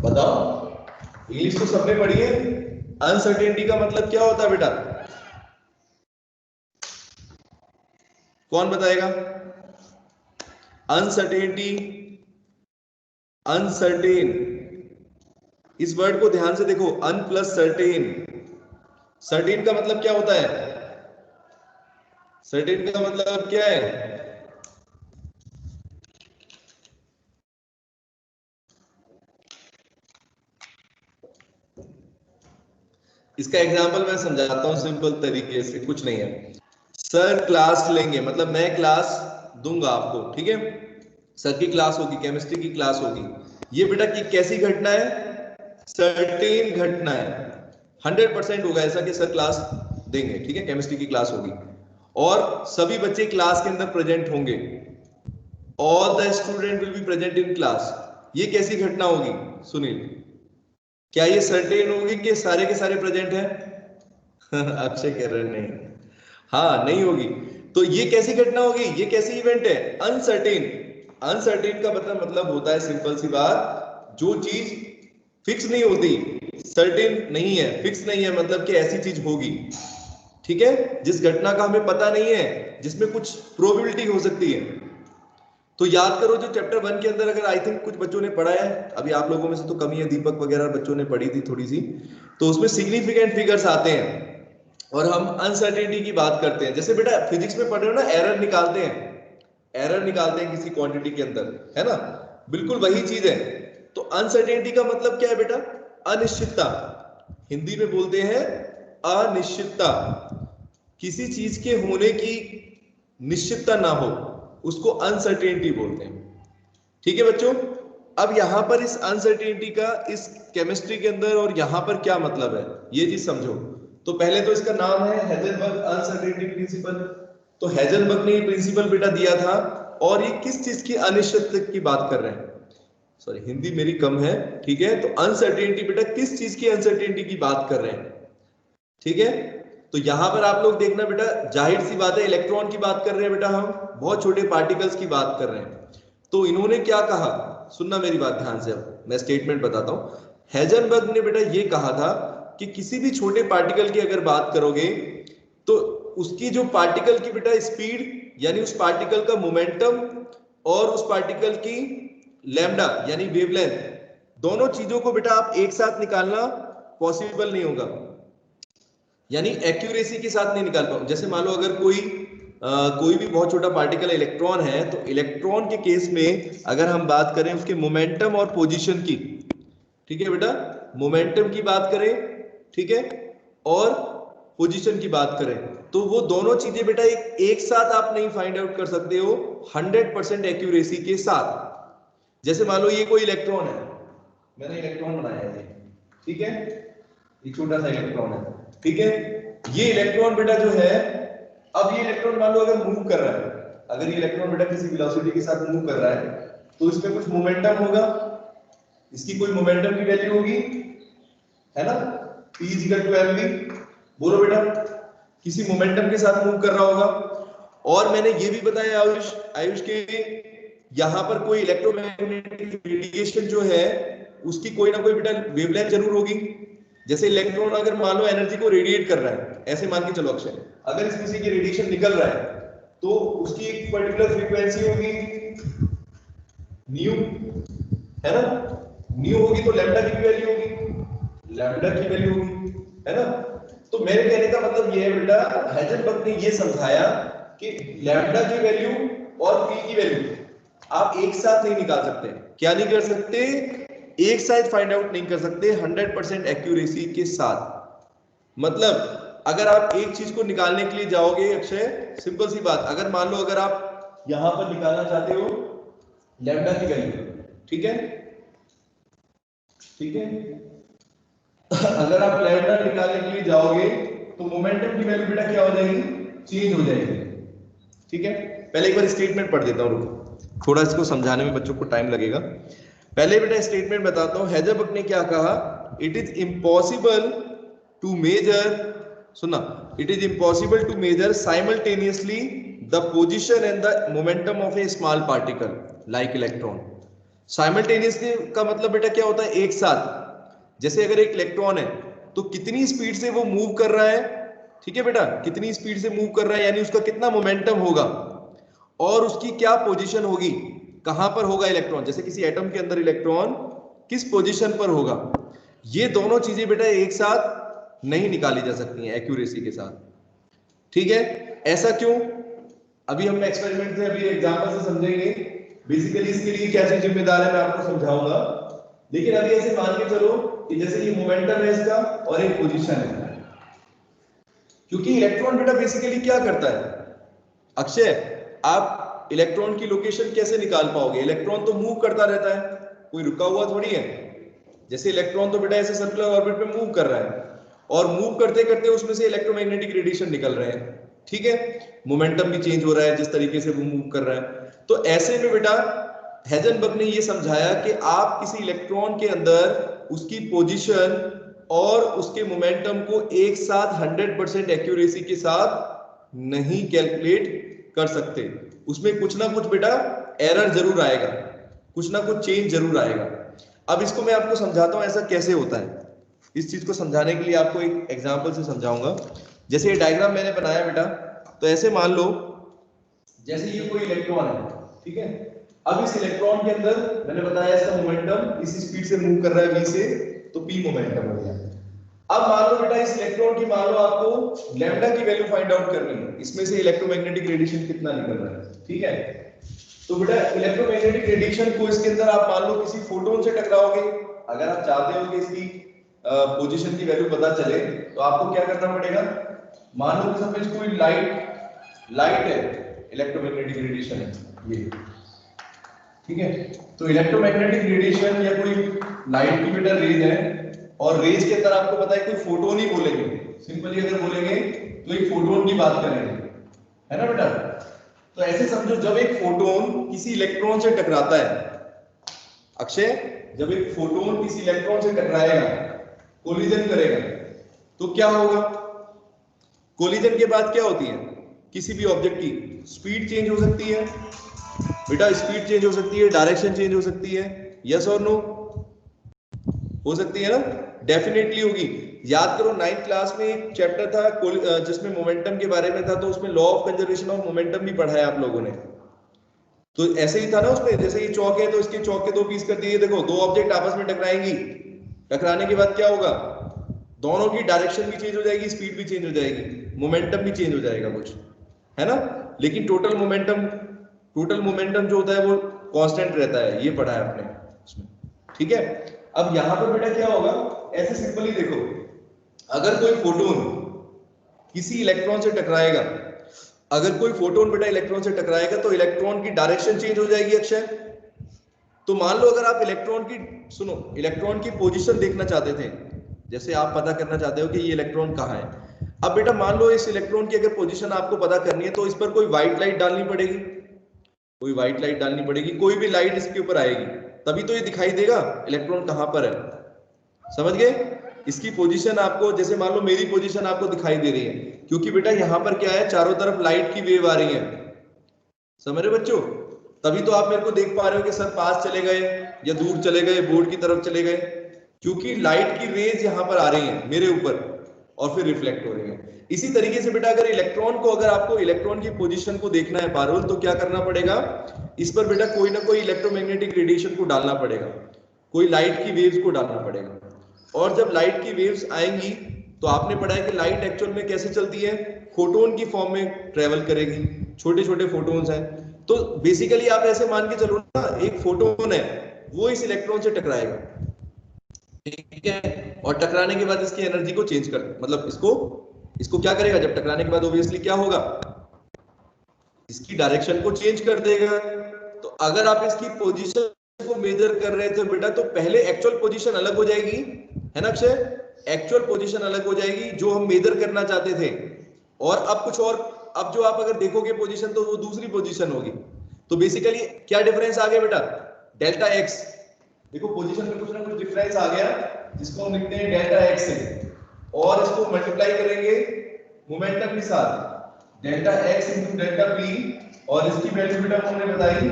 A: बताओ, इंग्लिश तो सबने पढ़ी है, अनसर्टेनिटी का मतलब क्या होता है बेटा? कौन बताएगा? अनसर्टेनिटी, अनसर्टेन, इस वर्ड को ध्यान से देखो, अन प्लस सर्टेन, सर्टेन का मतलब क्या होता है? सर्टेन का मतलब क्या है? इसका एग्जांपल मैं समझाता हूं सिंपल तरीके से, कुछ नहीं है। सर क्लास लेंगे, मतलब मैं क्लास दूंगा आपको, ठीक है? सर की क्लास होगी, केमिस्ट्री की क्लास होगी, ये बेटा की कैसी घटना है? सर्टेन घटना है, 100% होगा ऐसा कि सर क्लास देंगे, ठीक है? केमिस्ट्री की क्लास होगी और सभी बच्चे क्लास के अंदर प्रेजेंट होंगे, all the student will be present in class, ये कैसी घटना होगी सुनील? क्या ये सर्टेन होगी कि सारे के सारे प्रेजेंट हैं? अक्षय कह रहे नहीं, हाँ नहीं होगी। तो ये कैसी घटना होगी, ये कैसी इवेंट है? अनसर्टेन। अनसर्टेन का मतलब होता है सिंपल सी बात, जो चीज फिक्स नहीं होती, सर्टेन नहीं है, फिक्स नहीं है, मतलब कि ऐसी चीज होगी, ठीक है? जिस घटना का हमें पता नहीं है, जिसमें कुछ प्रोबेबिलिटी हो सकती है। तो याद करो जो चैप्टर 1 के अंदर, अगर आई थिंक कुछ बच्चों ने पढ़ा है, अभी आप लोगों में से तो कमी है, दीपक वगैरह बच्चों ने पढ़ी थी थोड़ी सी, तो उसमें सिग्निफिकेंट फिगर्स आते हैं और हम अनसर्टेनिटी की बात करते हैं। जैसे बेटा फिजिक्स में पढ़ रहे हो ना, एरर निकालते हैं, एरर निकालते हैं किसी क्वांटिटी के अंदर, है ना? बिल्कुल वही चीज है। तो अनसर्टेनिटी का मतलब क्या है बेटा? अनिश्चितता, हिंदी में बोलते हैं अनिश्चितता, किसी चीज के होने की निश्चितता ना हो, उसको अनसर्टेनिटी बोलते हैं। ठीक है बच्चों, अब यहां पर इस अनसर्टेनिटी का इस केमिस्ट्री के अंदर और यहां पर क्या मतलब है ये चीज समझो। तो पहले तो इसका नाम है हेजनबर्ग अनसर्टेनिटी प्रिंसिपल। तो हेजनबर्ग ने ये प्रिंसिपल बेटा दिया था, और ये किस चीज की अनिश्चितता की बात कर रहे हैं, सॉरी हिंदी मेरी कम है, ठीक है। तो अनसर्टेनिटी बेटा किस चीज की अनसर्टेनिटी की बात कर रहे हैं, ठीक है। तो यहां पर आप लोग देखना बेटा, जाहिर सी बात है इलेक्ट्रॉन की बात कर रहे हैं बेटा, हम बहुत छोटे पार्टिकल्स की बात कर रहे हैं। तो इन्होंने क्या कहा, सुनना मेरी बात ध्यान से, अब मैं स्टेटमेंट बताता हूं। हेजनबर्ग ने बेटा ये कहा था कि किसी भी छोटे पार्टिकल की अगर बात करोगे तो उसकी जो पार्टिकल की बेटा स्पीड, यानी उस पार्टिकल का मोमेंटम और उस पार्टिकल की लैम्डा यानी वेवलेंथ, दोनों चीजों को बेटा आप एक साथ निकालना पॉसिबल नहीं होगा, यानी एक्यूरेसी के साथ नहीं निकाल पाओ। जैसे मान लो अगर कोई भी बहुत छोटा पार्टिकल इलेक्ट्रॉन है, तो इलेक्ट्रॉन के केस में अगर हम बात करें उसके मोमेंटम और पोजीशन की, ठीक है बेटा, मोमेंटम की बात करें, ठीक है, और पोजीशन की बात करें, तो वो दोनों चीजें बेटा एक साथ आप नहीं फाइंड आउट कर सकते हो 100% एक्यूरेसी के साथ। जैसे मान लो ये कोई इलेक्ट्रॉन है, मैंने इलेक्ट्रॉन बनाया है, ठीक है, ये छोटा सा इलेक्ट्रॉन है, ठीक है। ये इलेक्ट्रॉन बेटा जो है, अब ये इलेक्ट्रॉन मान लो अगर मूव कर रहा है, अगर ये इलेक्ट्रॉन बेटा किसी वेलोसिटी के साथ मूव कर रहा है, तो इसमें कुछ मोमेंटम होगा, इसकी कोई मोमेंटम की वैल्यू होगी, है ना, P = mv, बोलो बेटा, किसी मोमेंटम के साथ मूव कर रहा होगा। और मैंने ये भी बताया आयुष के यहां पर कोई इलेक्ट्रोमैग्नेटिक रेडिएशन जो है उसकी कोई ना कोई बेटा वेवलेंथ जरूर होगी। जैसे इलेक्ट्रॉन अगर मान लो एनर्जी को रेडिएट कर रहा है, ऐसे मान के चलो अक्षय, अगर इस किसी की रेडिएशन निकल रहा है तो उसकी एक पर्टिकुलर फ्रीक्वेंसी होगी न्यू, है ना, न्यू होगी तो लैम्डा की वैल्यू होगी, लैम्डा की वैल्यू होगी, है ना। तो मेरे कहने का मतलब ये है बेटा, हेजनबर्ग ने ये समझाया कि लैम्डा की वैल्यू और पी की वैल्यू आप एक साथ नहीं निकाल सकते। क्या नहीं कर सकते, एक साथ फाइंड आउट नहीं कर सकते 100% एक्यूरेसी के साथ। मतलब अगर आप एक चीज को निकालने के लिए जाओगे अक्षय, सिंपल सी बात, अगर मान लो अगर आप यहां पर निकालना चाहते हो लैम्डा की वैल्यू, ठीक है, ठीक है, अगर आप लैम्डा निकालने के लिए जाओगे तो मोमेंटम की वैल्यू बेटा क्या हो जाएगी, चेंज हो जाएगी, ठीक है। पहले एक बार स्टेटमेंट पढ़ देता हूं, थोड़ा इसको समझाने में बच्चों को टाइम लगेगा। पहले बेटा स्टेटमेंट बताता हूं, हेजनबर्ग ने क्या कहा, it is impossible to measure, सुना, it is impossible to measure simultaneously the position and the momentum of a small particle like electron. Simultaneously का मतलब बेटा क्या होता है, एक साथ। जैसे अगर एक इलेक्ट्रॉन है तो कितनी स्पीड से वो मूव कर रहा है, ठीक है बेटा, कितनी स्पीड से मूव कर रहा है, यानी उसका कितना मोमेंटम होगा और उसकी क्या पोजीशन होगी, कहां पर होगा इलेक्ट्रॉन, जैसे किसी एटम के अंदर इलेक्ट्रॉन किस पोजीशन पर होगा, ये दोनों चीजें बेटा एक साथ नहीं निकाली जा सकती हैं एक्यूरेसी के साथ, ठीक है। ऐसा क्यों, अभी हम एक्सपेरिमेंट से, अभी एग्जांपल से समझेंगे। बेसिकली इसके लिए क्या चीज जिम्मेदार है मैं आपको समझाऊंगा, लेकिन अभी ऐसे मान के चलो कि जैसे ये मोमेंटम है इसका और एक पोजीशन है, क्योंकि इलेक्ट्रॉन बेटा बेसिकली क्या करता है अक्षय, आप इलेक्ट्रॉन की लोकेशन कैसे निकाल पाओगे, इलेक्ट्रॉन तो मूव करता रहता है, कोई रुका हुआ थोड़ी है। जैसे इलेक्ट्रॉन तो बेटा ऐसे सर्कुलर ऑर्बिट में मूव कर रहा है, और मूव करते करते उसमें से इलेक्ट्रोमैग्नेटिक रेडिएशन निकल रहे हैं, ठीक है, मोमेंटम भी चेंज हो रहा है जिस तरीके से वो मूव कर रहा है। तो ऐसे में बेटा हेजनबर्ग ने ये समझाया कि आप किसी इलेक्ट्रॉन के अंदर उसकी पोजीशन और उसके मोमेंटम को एक साथ 100% एक्यूरेसी के साथ नहीं कैलकुलेट कर सकते, उसमें कुछ ना कुछ बेटा एरर जरूर आएगा, कुछ ना कुछ चेंज जरूर आएगा। अब इसको मैं आपको समझाता हूं ऐसा कैसे होता है। इस चीज को समझाने के लिए आपको एक एग्जांपल से समझाऊंगा। जैसे ये डायग्राम मैंने बनाया बेटा, तो ऐसे मान लो जैसे ये कोई इलेक्ट्रॉन है, ठीक है, अब इस इलेक्ट्रॉन के अंदर मैंने बताया इसका मोमेंटम इस स्पीड से मूव कर रहा है v से, तो p मोमेंटम हो गया। अब मान लो बेटा इस इलेक्ट्रॉन की मान लो आपको लैम्डा की वैल्यू फाइंड आउट करनी है, इसमें से इलेक्ट्रोमैग्नेटिक रेडिएशन कितना निकल रहा है, ठीक है। तो बेटा इलेक्ट्रोमैग्नेटिक रेडिएशन को इसके अंदर आप मान लो किसी फोटोन से टकराओगे, अगर आप चाहते हो कि इसकी पोजीशन की वैल्यू पता चले तो आपको क्या करना पड़ेगा, मान लो कि सपोज कोई लाइट है, इलेक्ट्रोमैग्नेटिक रेडिएशन है ये, ठीक है। तो इलेक्ट्रोमैग्नेटिक रेडिएशन या कोई लाइट की बेटा रेज है, और रेज के अंदर आपको पता है कोई फोटोन ही बोलेंगे, सिंपली अगर बोलेंगे तो एक फोटोन की बात करेंगे, है ना बेटा। तो ऐसे समझो जब एक फोटोन किसी इलेक्ट्रॉन से टकराता है, अक्षय, जब एक फोटोन किसी इलेक्ट्रॉन से टकराएगा, कोलिजन करेगा, तो क्या होगा? कोलिजन के बाद क्या होती है? किसी भी ऑब्जेक्ट की स्पीड चेंज हो सकती है बेटा, स्पीड चेंज हो सकती है, डायरेक्शन चेंज हो सकती है, यस और नो? हो सकती है ना, डेफिनेटली होगी। याद करो 9th क्लास में एक चैप्टर था जिसमें मोमेंटम के बारे में था, तो उसमें law of conservation of momentum भी पढ़ा है आप लोगों ने। तो ऐसे ही था ना उसमें, जैसे ये चौक है तो इसके चौक के 2 पीस कर दिए, देखो 2 ऑब्जेक्ट आपस में टकराएंगी, टकराने के बाद क्या होगा? दोनों की डायरेक्शन भी चेंज हो जाएगी, स्पीड भी चेंज हो जाएगी, मोमेंटम भी चेंज हो जाएगा कुछ, है ना। लेकिन टोटल मोमेंटम जो होता है वो कांस्टेंट रहता है, ये पढ़ा है आपने उसमें, ठीक है। अब यहां पर बेटा क्या होगा, ऐसे सिंपली देखो, अगर कोई फोटोन किसी इलेक्ट्रॉन से टकराएगा, अगर कोई फोटोन बेटा इलेक्ट्रॉन से टकराएगा तो इलेक्ट्रॉन की डायरेक्शन चेंज हो जाएगी अक्षय। तो मान लो अगर आप इलेक्ट्रॉन की पोजीशन देखना चाहते थे, जैसे आप पता करना चाहते हो कि ये इलेक्ट्रॉन कहाँ है। अब बेटा मान लो इस इलेक्ट्रॉन की अगर पोजीशन आपको पता करनी है, तो इस पर कोई व्हाइट लाइट डालनी पड़ेगी, कोई व्हाइट लाइट डालनी पड़ेगी, कोई भी लाइट इसके ऊपर आएगी, तभी तो ये दिखाई देगा इलेक्ट्रॉन कहां पर है, समझ गए। इसकी पोजीशन आपको, जैसे मान लो मेरी पोजीशन आपको दिखाई दे रही है, क्योंकि बेटा यहां पर क्या है, चारों तरफ लाइट की वेव आ रही है, समझ रहे बच्चों। तभी तो आप मेरे को देख पा रहे हो कि सर पास चले गए या दूर चले गए, बोर्ड की तरफ चले गए, क्योंकि लाइट की रेज यहां पर आ रही है मेरे ऊपर और फिर रिफ्लेक्ट हो रही है। इसी तरीके से बेटा अगर आपको इलेक्ट्रॉन की पोजीशन को देखना है पारुल, तो क्या करना पड़ेगा, इस पर बेटा कोई ना कोई इलेक्ट्रोमैग्नेटिक रेडिएशन को डालना पड़ेगा, कोई लाइट की वेव्स को डालना पड़ेगा। और जब लाइट की वेव्स आएंगी तो आपने पढ़ा है कि लाइट एक्चुअल में कैसे चलती है, फोटोन की फॉर्म में ट्रेवल करेगी, छोटे छोटे फोटोन्स हैं। तो बेसिकली आप ऐसे मान के चलो ना, एक फोटोन है वो इस इलेक्ट्रॉन से टकराएगा, ठीक है, और टकराने के बाद इसकी एनर्जी को चेंज कर, मतलब इसको क्या करेगा, जब टकराने के बाद ऑब्वियसली क्या होगा, इसकी डायरेक्शन को चेंज कर देगा। तो अगर आप इसकी पोजीशन को मेजर कर रहे थे बेटा, तो पहले एक्चुअल पोजीशन अलग हो जाएगी, है ना अक्षय, एक्चुअल पोजीशन अलग हो जाएगी जो हम मेजर करना चाहते थे, और अब कुछ और, अब जो आप अगर देखोगे पोजीशन तो वो दूसरी पोजीशन होगी। तो बेसिकली क्या डिफरेंस आ गया बेटा, डेल्टा एक्स, देखो पोजीशन में कुछ ना कुछ डिफरेंस आ गया, जिसको हम लिखते हैं डेल्टा एक्स से, और इसको मल्टीप्लाई करेंगे मोमेंटम के साथ, delta x into delta P, और इसकी वैल्यू बेटा हमने बताई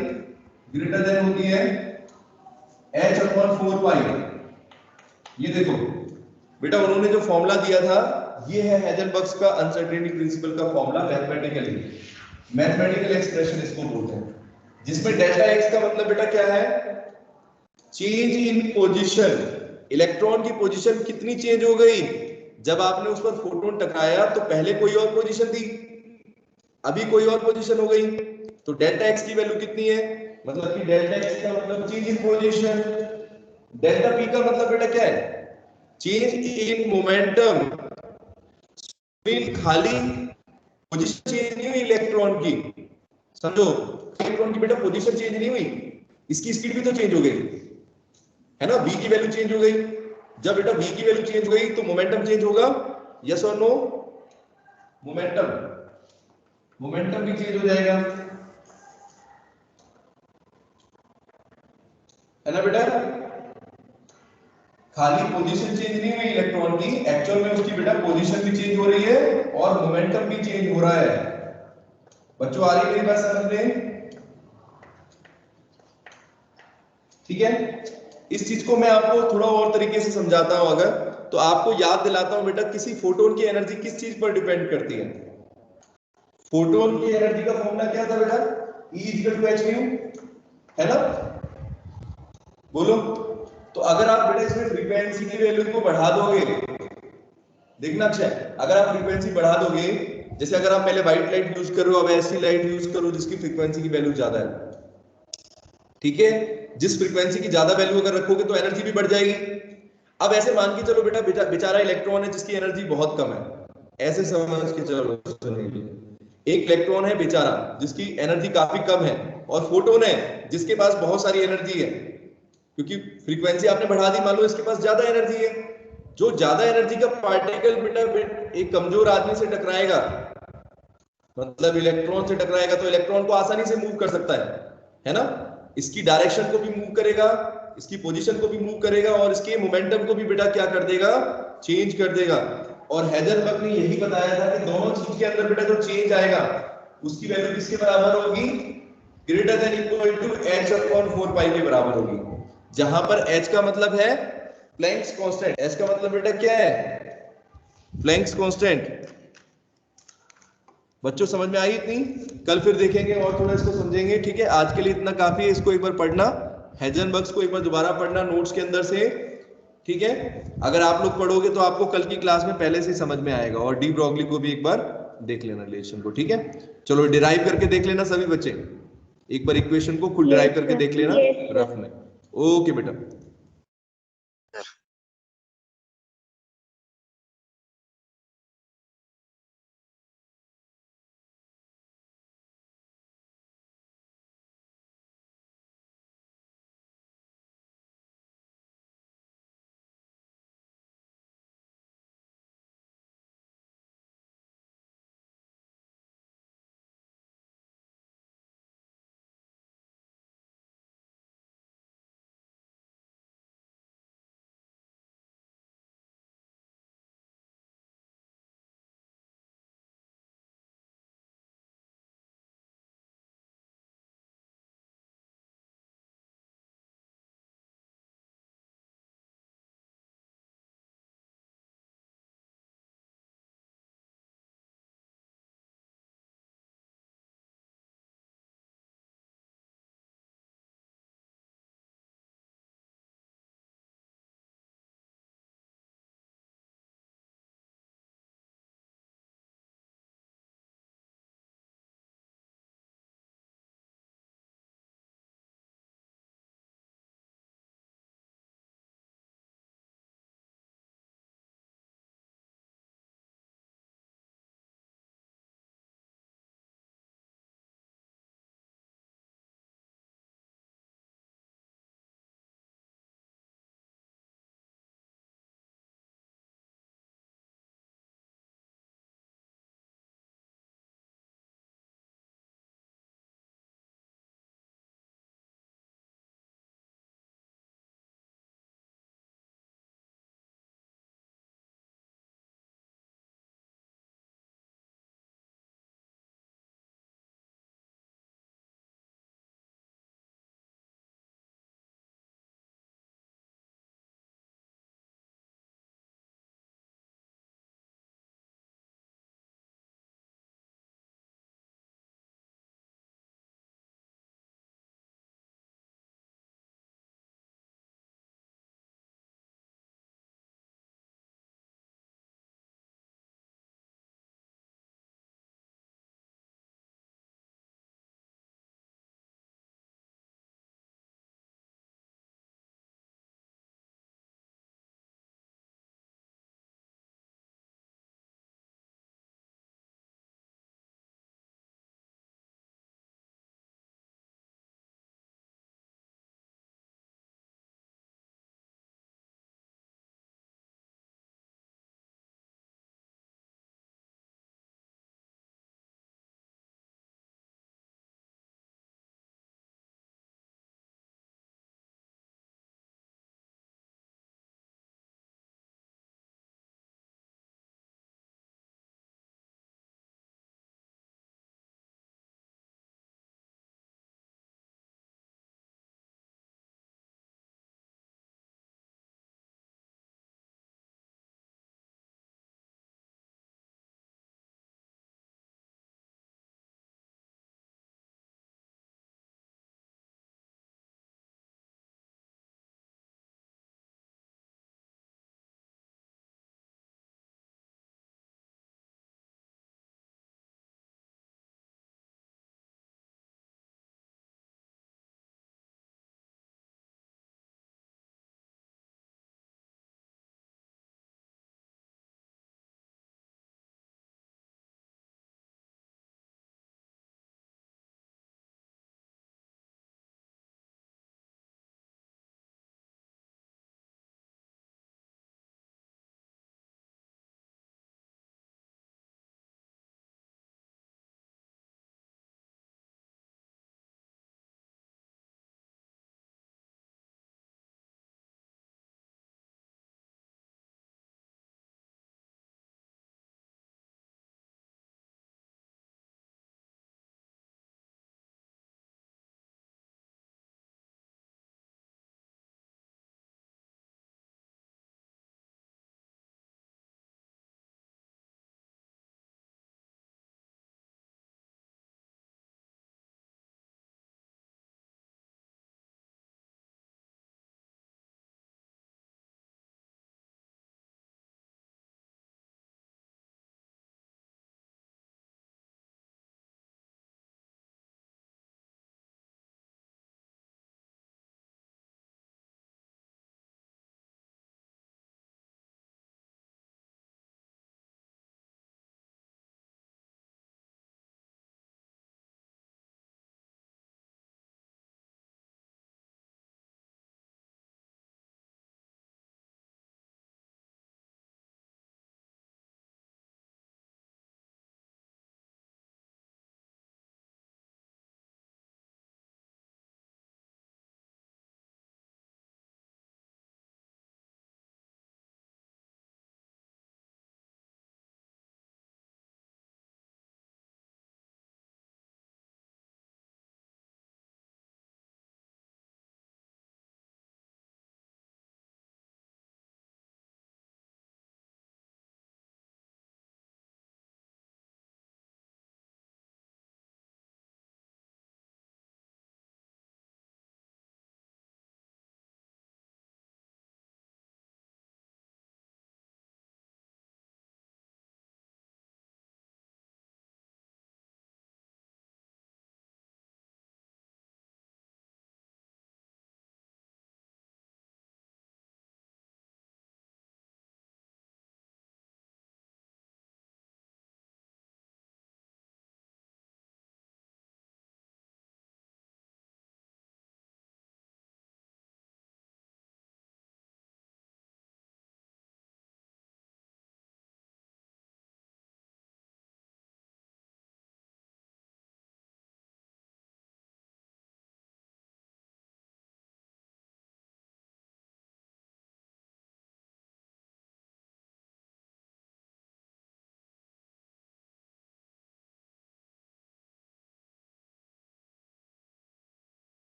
A: ग्रेटर देन होती है h अपॉन 4 पाई। ये देखो बेटा उन्होंने जो फॉर्मूला दिया था, ये है हाइजेनबर्ग का अनसर्टेनिटी प्रिंसिपल का फॉर्मूला, मैथमेटिकल एक्सप्रेशन इसको बोलते हैं, जिसमें डेल्टा एक्स का मतलब बेटा क्या है, चेंज इन पोजीशन, इलेक्ट्रॉन की पोजीशन कितनी चेंज हो गई, जब आपने उस पर फोटोन टकराया तो पहले कोई और पोजीशन थी, अभी कोई और पोजीशन हो गई, तो डेल्टा एक्स की वैल्यू कितनी है, मतलब कि डेल्टा एक्स का मतलब change in position, delta P का मतलब बेटा क्या है, चेंज इन मोमेंटम। खाली पोजीशन चेंज नहीं हुई इलेक्ट्रॉन की, समझो, इलेक्ट्रॉन की बेटा पोजीशन चेंज नहीं हुई, इसकी स्पीड भी तो चेंज हो गई, है ना, v की वैल्यू चेंज हो गई। जब बेटा v की वैल्यू चेंज हो गई तो मोमेंटम चेंज होगा, यस और नो, मोमेंटम भी चेंज हो जाएगा, है ना बेटा। खाली पोजीशन चेंज नहीं हुई इलेक्ट्रॉन की, एक्चुअल में उसकी बेटा पोजीशन भी चेंज हो रही है और मोमेंटम भी चेंज हो रहा है। बच्चों आ रही है मेरी बात समझ में, ठीक है। इस चीज को मैं आपको थोड़ा और तरीके से समझाता हूं, अगर तो आपको याद दिलाता हूं बेटा, किसी फोटोन की एनर्जी किस चीज पर डिपेंड करती है, फोटोन की एनर्जी का फॉर्मूला क्या था बेटा, E=hν, है ना, बोलो। तो अगर आप बेटा इसमें फ्रीक्वेंसी की वैल्यू को बढ़ा दोगे, देखना अक्षय, अगर आप फ्रीक्वेंसी बढ़ा दोगे, जैसे अगर आप पहले व्हाइट लाइट यूज कर रहे हो, अब ऐसी लाइट यूज करो जिसकी फ्रीक्वेंसी की वैल्यू ज्यादा है, ठीक है, जिस फ्रीक्वेंसी की ज्यादा वैल्यू अगर रखोगे तो एनर्जी भी बढ़ जाएगी। अब ऐसे मान के चलो बेटा बेचारा इलेक्ट्रॉन है जिसकी एनर्जी बहुत कम है, ऐसे समझ के चलो, एक इलेक्ट्रॉन है बेचारा जिसकी एनर्जी काफी कम है, और फोटोन है जिसके पास बहुत सारी एनर्जी है, क्योंकि फ्रीक्वेंसी आपने बढ़ा दी, मान लो इसके पास ज्यादा एनर्जी है। जो ज्यादा एनर्जी का पार्टिकल बेटा एक कमजोर आदमी से टकराएगा, मतलब इलेक्ट्रॉन से टकराएगा, तो इलेक्ट्रॉन को आसानी से मूव कर सकता है ना, इसकी डायरेक्शन को भी मूव करेगा, इसकी पोजीशन को भी मूव करेगा, और इसके मोमेंटम को भी बेटा क्या कर देगा, चेंज कर देगा। और हेजनबर्ग ने यही बताया था कि दोनों चीज के अंदर बेटा जो चेंज आएगा उसकी वैल्यू किसके बराबर होगी, greater than equal to h upon 4 pi के बराबर होगी, जहां पर h का मतलब है प्लैंक्स कांस्टेंट। h का मतलब बेटा क्या है, प्लैंक्स कांस्टेंट। बच्चों समझ में आई इतनी? कल फिर देखेंगे और थोड़ा इसको समझेंगे, ठीक है? आज के लिए इतना काफी है, इसको एक बार पढ़ना, हेजनबर्ग को एक बार दोबारा पढ़ना नोट्स के अंदर से, ठीक है? अगर आप लोग पढ़ोगे तो आपको कल की क्लास में पहले से ही समझ में आएगा, और डी ब्रॉगली को भी एक बार देख लेना रिलेशन को, ठीक है? चलो डिराइव करके देख लेना सभी बच्चे, एक बार इक्वेशन को खुद डिराइव करके देख लेना रफ में। ओके बेटा।